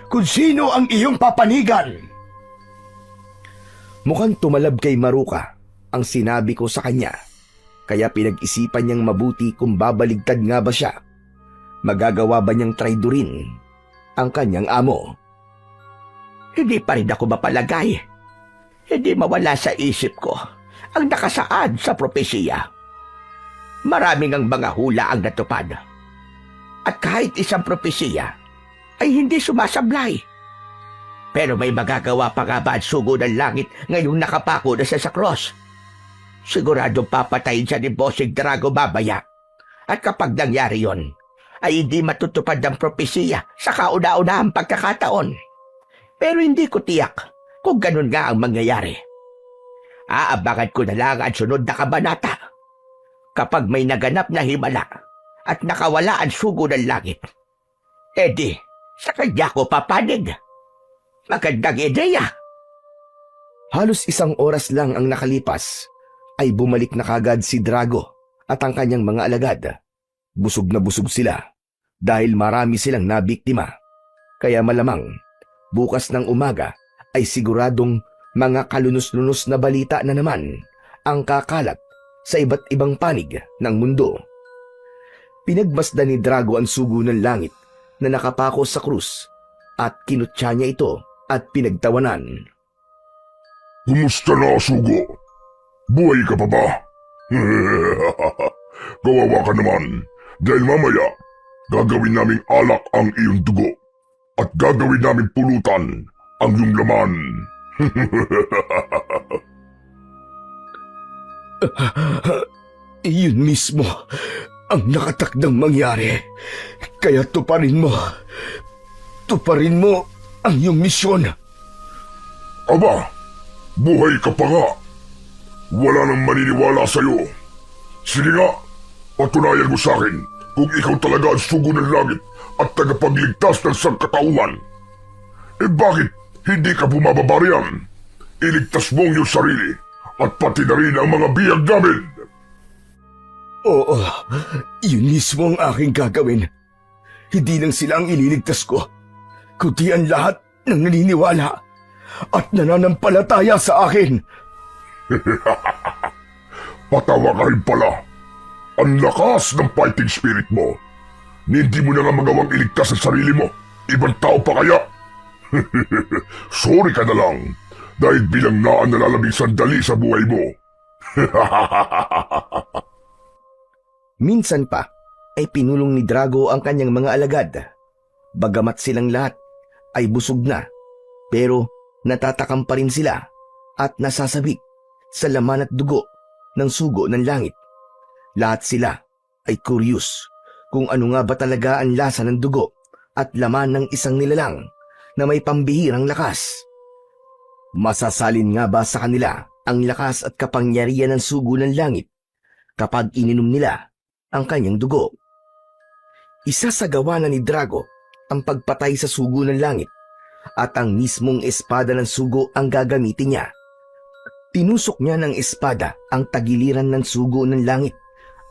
kung sino ang iyong papanigan. Mukhang tumalab kay Maruka ang sinabi ko sa kanya, kaya pinag-isipan niyang mabuti kung babaligtad nga ba siya. Magagawa ba niyang traidorin ang kanyang amo? Hindi pa rin ako mapalagay. Hindi mawala sa isip ko ang nakasaad sa propesiya. Maraming ang mga hula ang natupad. At kahit isang propesiya ay hindi sumasablay. Pero may magagawa pa nga ba ang sugo ng langit ngayong nakapako na siya sa cross? Siguradong papatayin siya ni Bossing Drago babaya. At kapag nangyari yon, ay hindi matutupad ang propesiya sa kauna-unahang pagkakataon. Pero hindi ko tiyak kung ganun nga ang mangyayari. Aabangan ko na lang ang sunod na kabanata. Kapag may naganap na himala at nakawala ang sugo ng langit, edi, sa kanya ko papanig. Magandang ideya. Halos 1 oras lang ang nakalipas ay bumalik na kagad si Drago at ang kanyang mga alagad. Busog na busog sila dahil marami silang nabiktima. Kaya malamang bukas ng umaga ay siguradong mga kalunos-lunos na balita na naman ang kakalat sa iba't ibang panig ng mundo. Pinagmasdan ni Drago ang sugo ng langit na nakapako sa krus at kinutya niya ito at pinagtawanan. Kumusta na, sugo? Buhay ka pa ba? Kawawa ka naman dahil mamaya gagawin naming alak ang iyong dugo at gagawin namin pulutan ang iyong laman. Iyon mismo ang nakatakdang mangyari. Kaya tuparin mo ang iyong misyon. Aba, buhay ka pa nga. Wala nang maniniwala sa'yo. Sige nga, patunayan mo sa akin kung ikaw talaga ang sugo ng langit at tagapagligtas ng sangkatauhan. Bakit hindi ka bumababa riyan? Iligtas mo ang iyong sarili at pati na rin ang mga biyag namin. Oo, yun mismo ang aking gagawin. Hindi lang sila ang ililigtas ko, kundi ang lahat ng naniniwala at nananampalataya sa akin. Patawa ka rin pala. Ang lakas ng fighting spirit mo. Hindi mo na nga magawang iligtas ang sarili mo. Ibang tao pa kaya? Sorry ka na lang dahil bilang na ang nalalabing sandali sa buhay mo. Minsan pa ay pinulong ni Drago ang kanyang mga alagad. Bagamat silang lahat ay busog na, pero natatakam pa rin sila at nasasabik sa laman at dugo ng sugo ng langit. Lahat sila ay curious kung ano nga ba talaga ang lasa ng dugo at laman ng isang nilalang na may pambihirang lakas. Masasalin nga ba sa kanila ang lakas at kapangyarihan ng sugo ng langit kapag ininom nila ang kanyang dugo. Isa sa gawa na ni Drago ang pagpatay sa sugo ng langit at ang mismong espada ng sugo ang gagamitin niya. Tinusok niya ng espada ang tagiliran ng sugo ng langit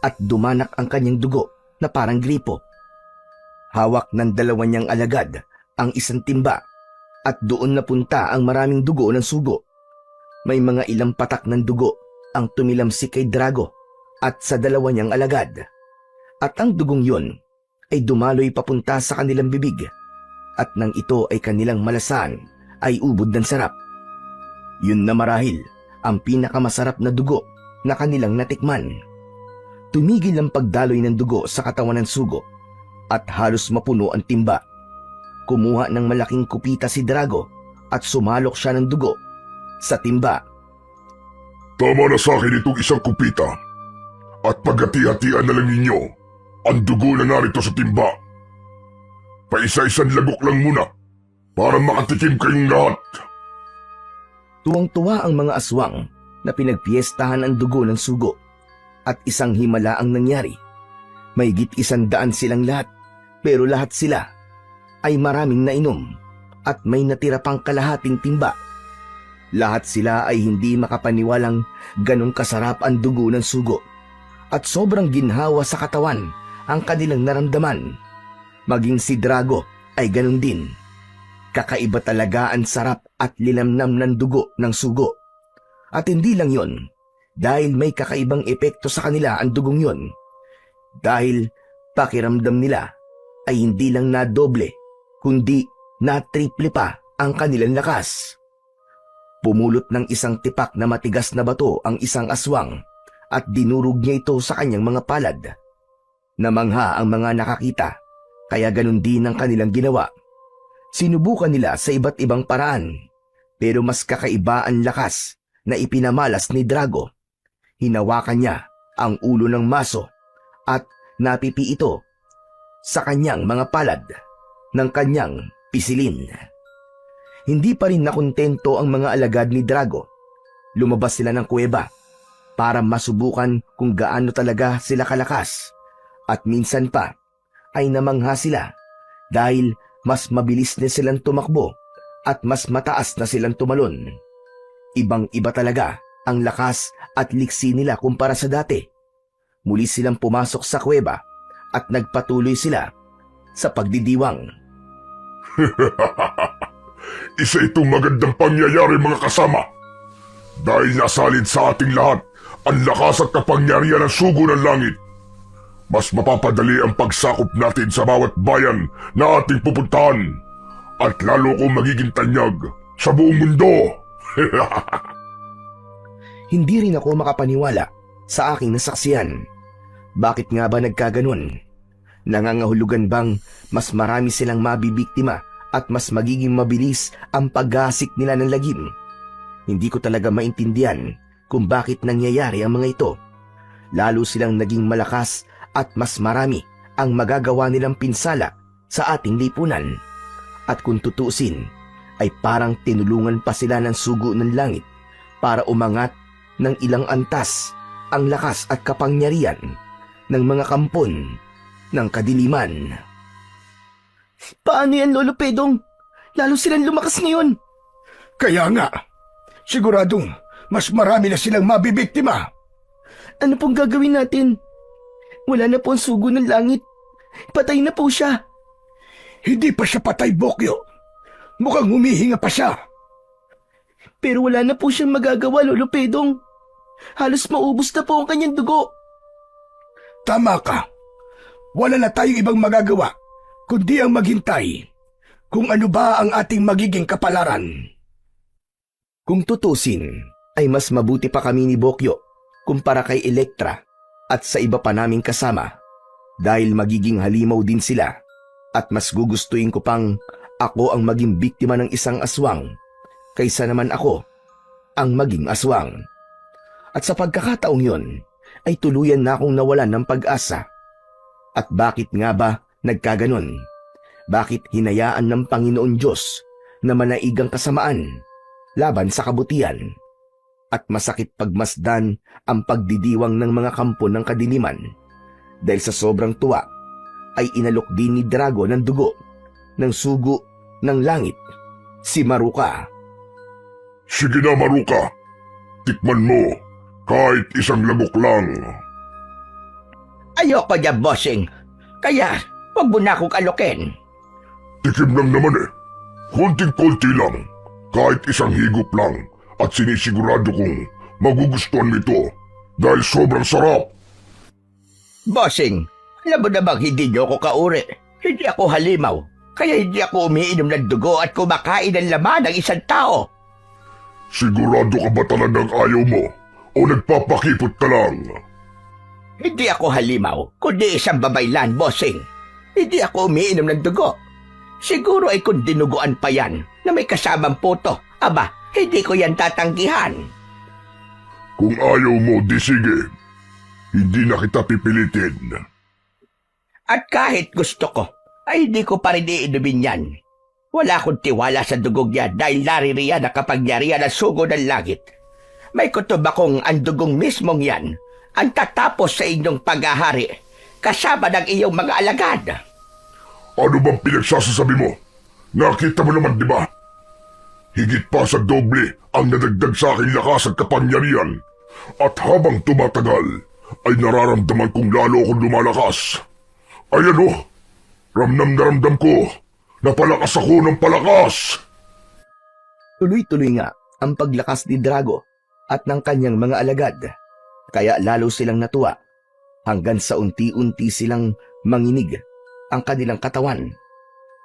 at dumanak ang kanyang dugo na parang gripo. Hawak ng dalawa niyang alagad ang isang timba at doon napunta ang maraming dugo ng sugo. May mga ilang patak ng dugo ang tumilamsik kay Drago at sa dalawa niyang alagad. At ang dugong yun ay dumaloy papunta sa kanilang bibig at nang ito ay kanilang malasan ay ubod ng sarap. Yun na marahil ang pinakamasarap na dugo na kanilang natikman. Tumigil ang pagdaloy ng dugo sa katawan ng sugo at halos mapuno ang timba. Kumuha ng malaking kupita si Drago at sumalok siya ng dugo sa timba. Tama na sa akin itong isang kupita. At paghati-hatian na lang ninyo ang dugo na narito sa timba. Paisa-isang lagok lang muna para makatikim kayong lahat. Tuwang-tuwa ang mga aswang na pinagpiestahan ang dugo ng sugo at isang himala ang nangyari. Mahigit 100 silang lahat pero lahat sila ay maraming nainom at may natira pang kalahating timba. Lahat sila ay hindi makapaniwalang ganong kasarap ang dugo ng sugo at sobrang ginhawa sa katawan ang kanilang naramdaman. Maging si Drago ay ganon din. Kakaiba talaga ang sarap at linamnam ng dugo ng sugo. At hindi lang yon, dahil may kakaibang epekto sa kanila ang dugong yon. Dahil pakiramdam nila ay hindi lang na doble, kundi na triple pa ang kanilang lakas. Pumulot ng isang tipak na matigas na bato ang isang aswang at dinurog niya ito sa kanyang mga palad. Namangha ang mga nakakita, kaya ganun din ang kanilang ginawa. Sinubukan nila sa iba't ibang paraan, pero mas kakaiba ang lakas na ipinamalas ni Drago. Hinawakan niya ang ulo ng maso at napipi ito sa kanyang mga palad ng kanyang pisilin. Hindi pa rin nakontento ang mga alagad ni Drago. Lumabas sila ng kuweba para masubukan kung gaano talaga sila kalakas. At minsan pa ay namangha sila dahil mas mabilis na silang tumakbo at mas mataas na silang tumalon. Ibang-iba talaga ang lakas at liksi nila kumpara sa dati. Muli silang pumasok sa kuweba at nagpatuloy sila sa pagdidiwang. Isa itong magandang pangyayari mga kasama. Dahil nasalid sa ating lahat ang lakas at kapangyarihan ng sugo ng langit. Mas mapapadali ang pagsakop natin sa bawat bayan na ating pupuntahan at lalo kong magiging tanyag sa buong mundo. Hindi rin ako makapaniwala sa aking nasaksiyan. Bakit nga ba nagkaganon? Nangangahulugan bang mas marami silang mabibiktima at mas magiging mabilis ang paggasik nila ng lagim? Hindi ko talaga maintindihan kung bakit nangyayari ang mga ito. Lalo silang naging malakas at mas marami ang magagawa nilang pinsala sa ating lipunan. At kung tutusin, ay parang tinulungan pa sila ng sugo ng langit para umangat ng ilang antas ang lakas at kapangyarihan ng mga kampon ng kadiliman. Paano yan, Lolo Pedong? Lalo silang lumakas ngayon. Kaya nga, siguradong mas marami na silang mabibiktima. Ano pong gagawin natin? Wala na po ang sugo ng langit. Patay na po siya. Hindi pa siya patay, Bokyo. Mukhang humihinga pa siya. Pero wala na po siyang magagawa, Lolo Pedong. Halos maubos na po ang kanyang dugo. Tama ka. Wala na tayong ibang magagawa kundi ang maghintay kung ano ba ang ating magiging kapalaran. Kung tutusin, ay mas mabuti pa kami ni Bokyo kumpara kay Elektra at sa iba pa naming kasama dahil magiging halimaw din sila at mas gugustuhin ko pang ako ang maging biktima ng isang aswang kaysa naman ako ang maging aswang. At sa pagkakataong yon ay tuluyan na akong nawalan ng pag-asa. At bakit nga ba nagkaganon? Bakit hinayaan ng Panginoon Diyos na manaigang kasamaan laban sa kabutihan? at masakit pagmasdan ang pagdidiwang ng mga kampo ng kadiliman. Dahil sa sobrang tuwa, ay inalok din ni Drago ng dugo, ng sugo, ng langit, si Maruka. Sige na, Maruka. Tikman mo, kahit isang lagok lang. Ayoko niya, bossing. Kaya, wag mo na akong alokin. Tikim lang naman eh. Konting-konti lang. Kahit isang higop lang. At sinisigurado kong magugustuhan mo ito. Dahil sobrang sarap. Bossing, alam mo namang hindi niyo ako kauri. Hindi ako halimaw. Kaya hindi ako umiinom ng dugo at kumakain ng laman ng isang tao. Sigurado ka ba talagang ayaw mo? O nagpapakipot ka lang? Hindi ako halimaw, kundi isang babaylan, bossing. Hindi ako umiinom ng dugo. Siguro ay kung dinuguan pa yan na may kasamang puto. Aba, hindi ko yan tatanggihan. Kung ayaw mo, di sige. Hindi na kita pipilitin. At kahit gusto ko, ay hindi ko pa rin iinumin yan. Wala akong tiwala sa dugog niya dahil naririyan na kapangyarihan ng sugo ng langit. May kutob akong ang dugong mismong yan ang tatapos sa inyong paghahari kasama ng iyong mga alagad. Ano bang pinagsasasabi mo? Nakita mo naman, di ba? Higit pa sa doble ang nadagdag sa aking lakas at kapangyarihan. At habang tumatagal, ay nararamdaman kong lalo akong lumalakas. Ayan o, ramdam na ramdam ko. Napalakas ako ng palakas! Tuloy-tuloy nga ang paglakas ni Drago at ng kanyang mga alagad. Kaya lalo silang natuwa hanggang sa unti-unti silang manginig ang kanilang katawan.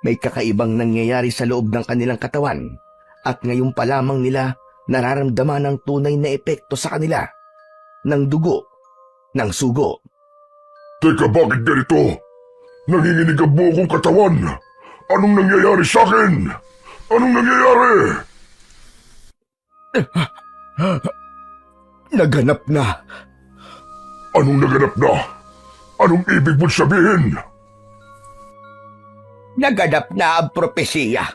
May kakaibang nangyayari sa loob ng kanilang katawan at ngayon pa lamang nila nararamdaman ang tunay na epekto sa kanila ng dugo, ng sugo. Teka, bakit ganito? Nanginginig ang buo kong katawan! Anong nangyayari sa akin? Anong nangyayari? Naganap na. Anong naganap na? Anong ibig mong sabihin? Naganap na ang propesiya.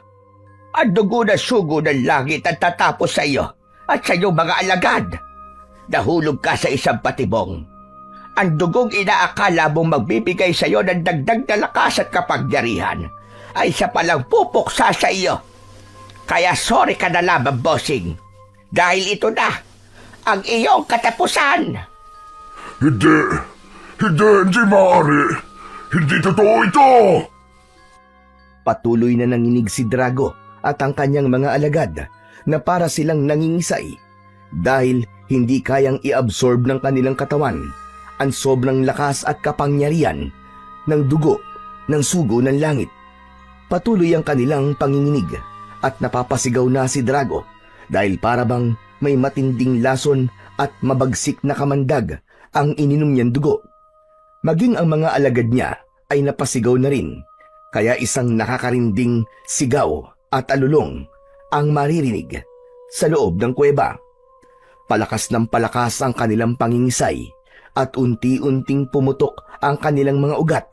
Ang dugo na sugo ng langit ang tatapos sa iyo at sa iyong mga alagad. Nahulog ka sa isang patibong. Ang dugong inaakala mong magbibigay sa iyo ng dagdag na lakas at kapangyarihan ay siya palang pupuksa sa iyo. Kaya sorry ka na lamang, bossing. Dahil ito na ang iyong katapusan. Hindi maaari. Hindi totoo ito! Patuloy na nanginig si Drago at ang kanyang mga alagad na para silang nangingisay dahil hindi kayang i-absorb ng kanilang katawan ang sobrang lakas at kapangyarihan ng dugo ng sugo ng langit. Patuloy ang kanilang panginginig at napapasigaw na si Drago dahil para bang may matinding lason at mabagsik na kamandag ang ininom niyang dugo. Maging ang mga alagad niya ay napasigaw na rin, kaya isang nakakarinding sigaw at alulong ang maririnig sa loob ng kuweba. Palakas ng palakas ang kanilang pangingisay at unti-unting pumutok ang kanilang mga ugat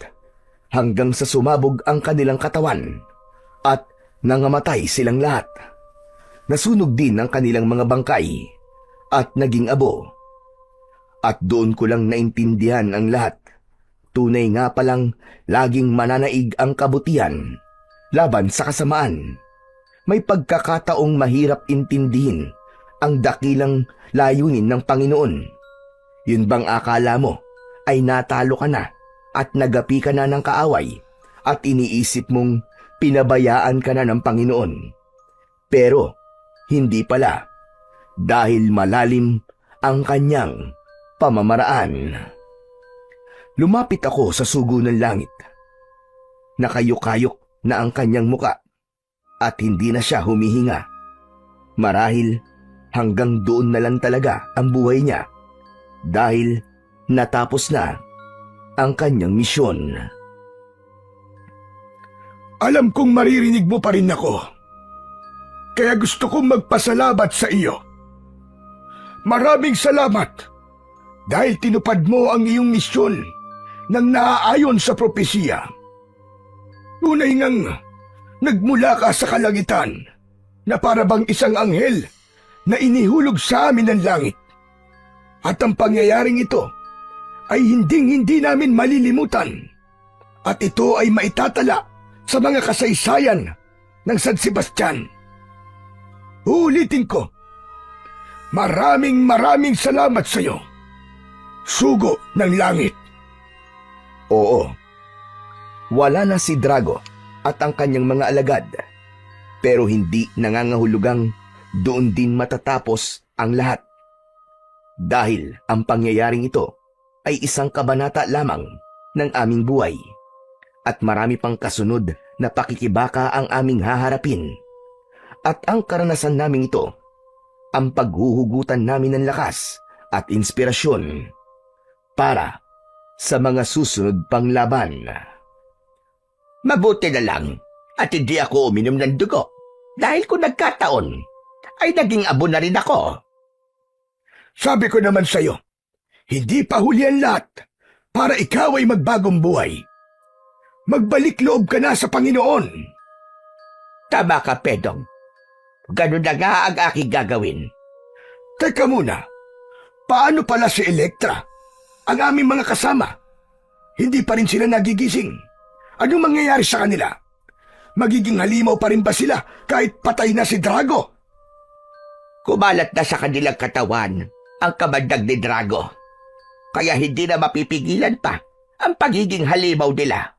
hanggang sa sumabog ang kanilang katawan at nangamatay silang lahat. Nasunog din ang kanilang mga bangkay at naging abo. At doon ko lang naintindihan ang lahat. Tunay nga palang laging mananaig ang kabutihan laban sa kasamaan. May pagkakataong mahirap intindihin ang dakilang layunin ng Panginoon. Yun bang akala mo ay natalo ka na at nagapi ka na ng kaaway at iniisip mong pinabayaan ka na ng Panginoon? Pero hindi pala, dahil malalim ang kanyang pamamaraan. Lumapit ako sa sugo ng langit. Nakayok-kayok na ang kanyang muka at hindi na siya humihinga. Marahil hanggang doon na lang talaga ang buhay niya dahil natapos na ang kanyang misyon. Alam kong maririnig mo pa rin ako. Kaya gusto kong magpasalamat sa iyo. Maraming salamat dahil tinupad mo ang iyong misyon nang naaayon sa propesiya. Tunay ngang nagmula ka sa kalangitan na para bang isang anghel na inihulog sa amin ng langit. At ang pangyayaring ito ay hinding-hindi namin malilimutan. At ito ay maitatala sa mga kasaysayan ng San Sebastian. Uulitin ko, maraming salamat sa iyo, Sugo ng Langit. Oo. Wala na si Drago at ang kanyang mga alagad. Pero hindi nangangahulugang doon din matatapos ang lahat. Dahil ang pangyayaring ito ay isang kabanata lamang ng aming buhay. At marami pang kasunod na pakikibaka ang aming haharapin. At ang karanasan namin ito, ang paghuhugutan namin ng lakas at inspirasyon para sa mga susunod pang laban. Mabuti na lang at hindi ako uminom ng dugo dahil kung nagkataon ay naging abo na rin ako. Sabi ko naman sa iyo, hindi pa huli ang lahat para ikaw ay magbagong buhay. Magbalik loob ka na sa Panginoon. Tama ka, Pedong. Ganun na nga ang aking gagawin. Teka muna, paano pala si Elektra? Ang aming mga kasama. Hindi pa rin sila nagigising. Anong mangyayari sa kanila? Magiging halimaw pa rin ba sila kahit patay na si Drago? Kumalat na sa kanilang katawan ang kabandag ni Drago. Kaya hindi na mapipigilan pa ang pagiging halimaw nila.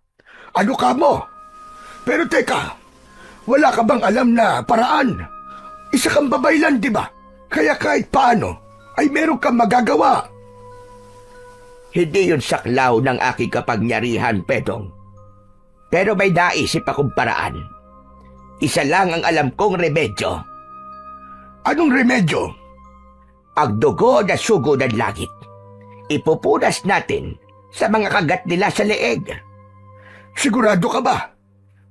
Ano ka mo? Pero teka, wala ka bang alam na paraan? Isa kang babaylan, di ba? Kaya kahit paano ay meron kang magagawa. Hindi yun saklaw ng aking kapangyarihan, Pedong. Pero may naisip akong paraan. Isa lang ang alam kong remedyo. Anong remedyo? Ang dugo na sugo ng langit. Ipupunas natin sa mga kagat nila sa leeg. Sigurado ka ba?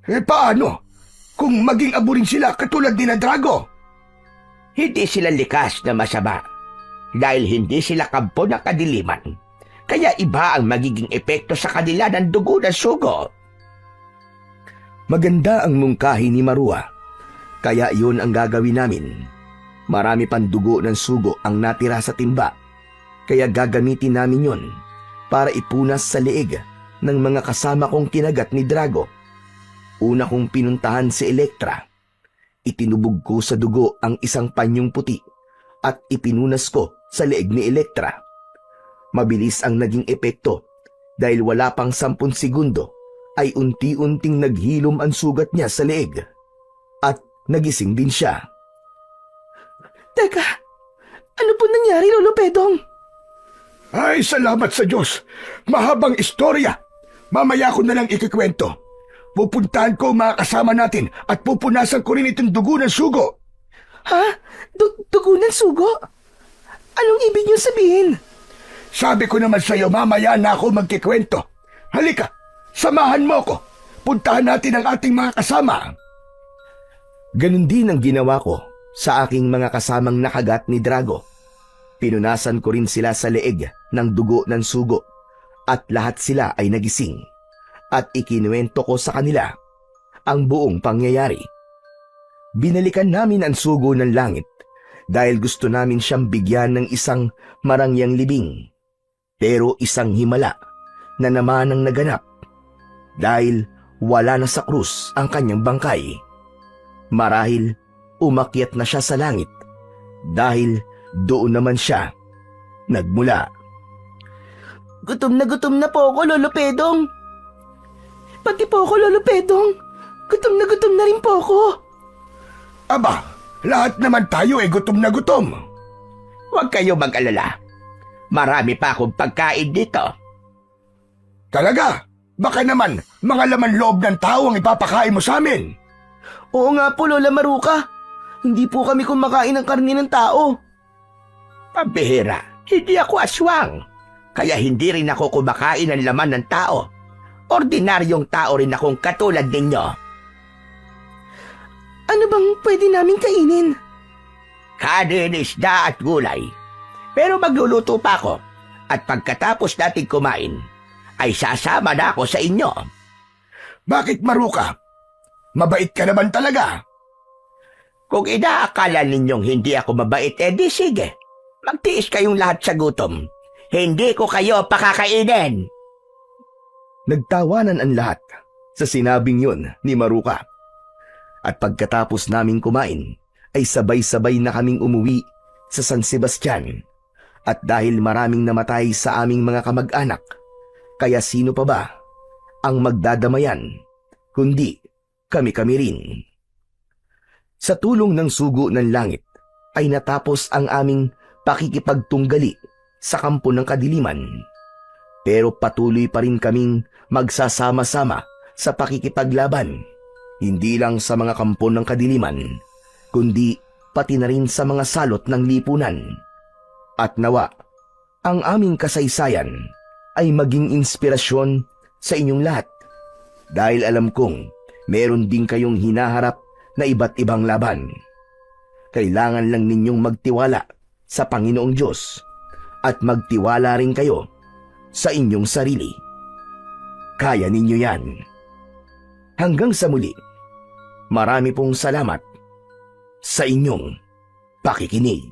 Paano? Kung maging abo rin sila katulad ni na Drago? Hindi sila likas na masama. Dahil hindi sila kampo ng kadiliman. Kaya iba ang magiging epekto sa kanila ng dugo na sugo. Maganda ang mungkahi ni Marua. Kaya yun ang gagawin namin. Marami pang dugo ng sugo ang natira sa timba. Kaya gagamitin namin yon para ipunas sa leeg ng mga kasama kong kinagat ni Drago. Una kong pinuntahan si Elektra. Itinubog ko sa dugo ang isang panyong puti at ipinunas ko sa leeg ni Elektra. Mabilis ang naging epekto dahil wala pang 10 segundo ay unti-unting naghilom ang sugat niya sa leeg at nagising din siya. Teka, ano po nangyari, Lolo Pedong? Ay, salamat sa Diyos. Mahabang istorya. Mamaya ko na lang ikikwento. Pupuntahan ko ang mga kasama natin at pupunasan ko rin itong dugo ng sugo. Ha? Dugo ng sugo? Anong ibig niyo sabihin? Sabi ko naman sa iyo, mamaya na ako magkikwento. Halika, samahan mo ko. Puntahan natin ang ating mga kasama. Ganun din ang ginawa ko sa aking mga kasamang nakagat ni Drago. Pinunasan ko rin sila sa leeg ng dugo ng sugo at lahat sila ay nagising at ikinuwento ko sa kanila ang buong pangyayari. Binalikan namin ang sugo ng langit dahil gusto namin siyang bigyan ng isang marangyang libing. Pero isang himala na naman ang naganap dahil wala na sa krus ang kanyang bangkay. Marahil umakyat na siya sa langit dahil doon naman siya nagmula. Gutom na po ako, Lolo Pedong. Pati po ako, Lolo Pedong. Gutom na rin po ako. Aba, lahat naman tayo ay gutom na gutom. Huwag kayo mag-alala. Marami pa akong pagkain dito. Talaga? Baka naman mga laman loob ng tao ang ipapakain mo sa amin. Oo nga po, Lola Maruka. Hindi po kami kumakain ng karne ng tao. Pambihira, hindi ako aswang. Kaya hindi rin ako kumakain ng laman ng tao. Ordinaryong tao rin akong katulad ninyo. Ano bang pwede namin kainin? Kanin, isda at gulay. Pero magluluto pa ako. At pagkatapos natin kumain, ay sasama na ako sa inyo. Bakit, Maruka? Mabait ka naman talaga. Kung inaakala ninyong hindi ako mabait, di sige. Magtiis kayong lahat sa gutom. Hindi ko kayo pakakainin. Nagtawanan ang lahat sa sinabing yun ni Maruka. At pagkatapos naming kumain, ay sabay-sabay na kaming umuwi sa San Sebastian. At dahil maraming namatay sa aming mga kamag-anak, kaya sino pa ba ang magdadamayan, kundi kami-kami rin. Sa tulong ng sugo ng langit, ay natapos ang aming pakikipagtunggali sa kampo ng kadiliman. Pero patuloy pa rin kaming magsasama-sama sa pakikipaglaban, hindi lang sa mga kampo ng kadiliman, kundi pati na rin sa mga salot ng lipunan. At nawa, ang aming kasaysayan ay maging inspirasyon sa inyong lahat, dahil alam kong meron din kayong hinaharap na iba't ibang laban. Kailangan lang ninyong magtiwala sa Panginoong Diyos at magtiwala rin kayo sa inyong sarili. Kaya ninyo yan. Hanggang sa muli, marami pong salamat sa inyong pakikinig.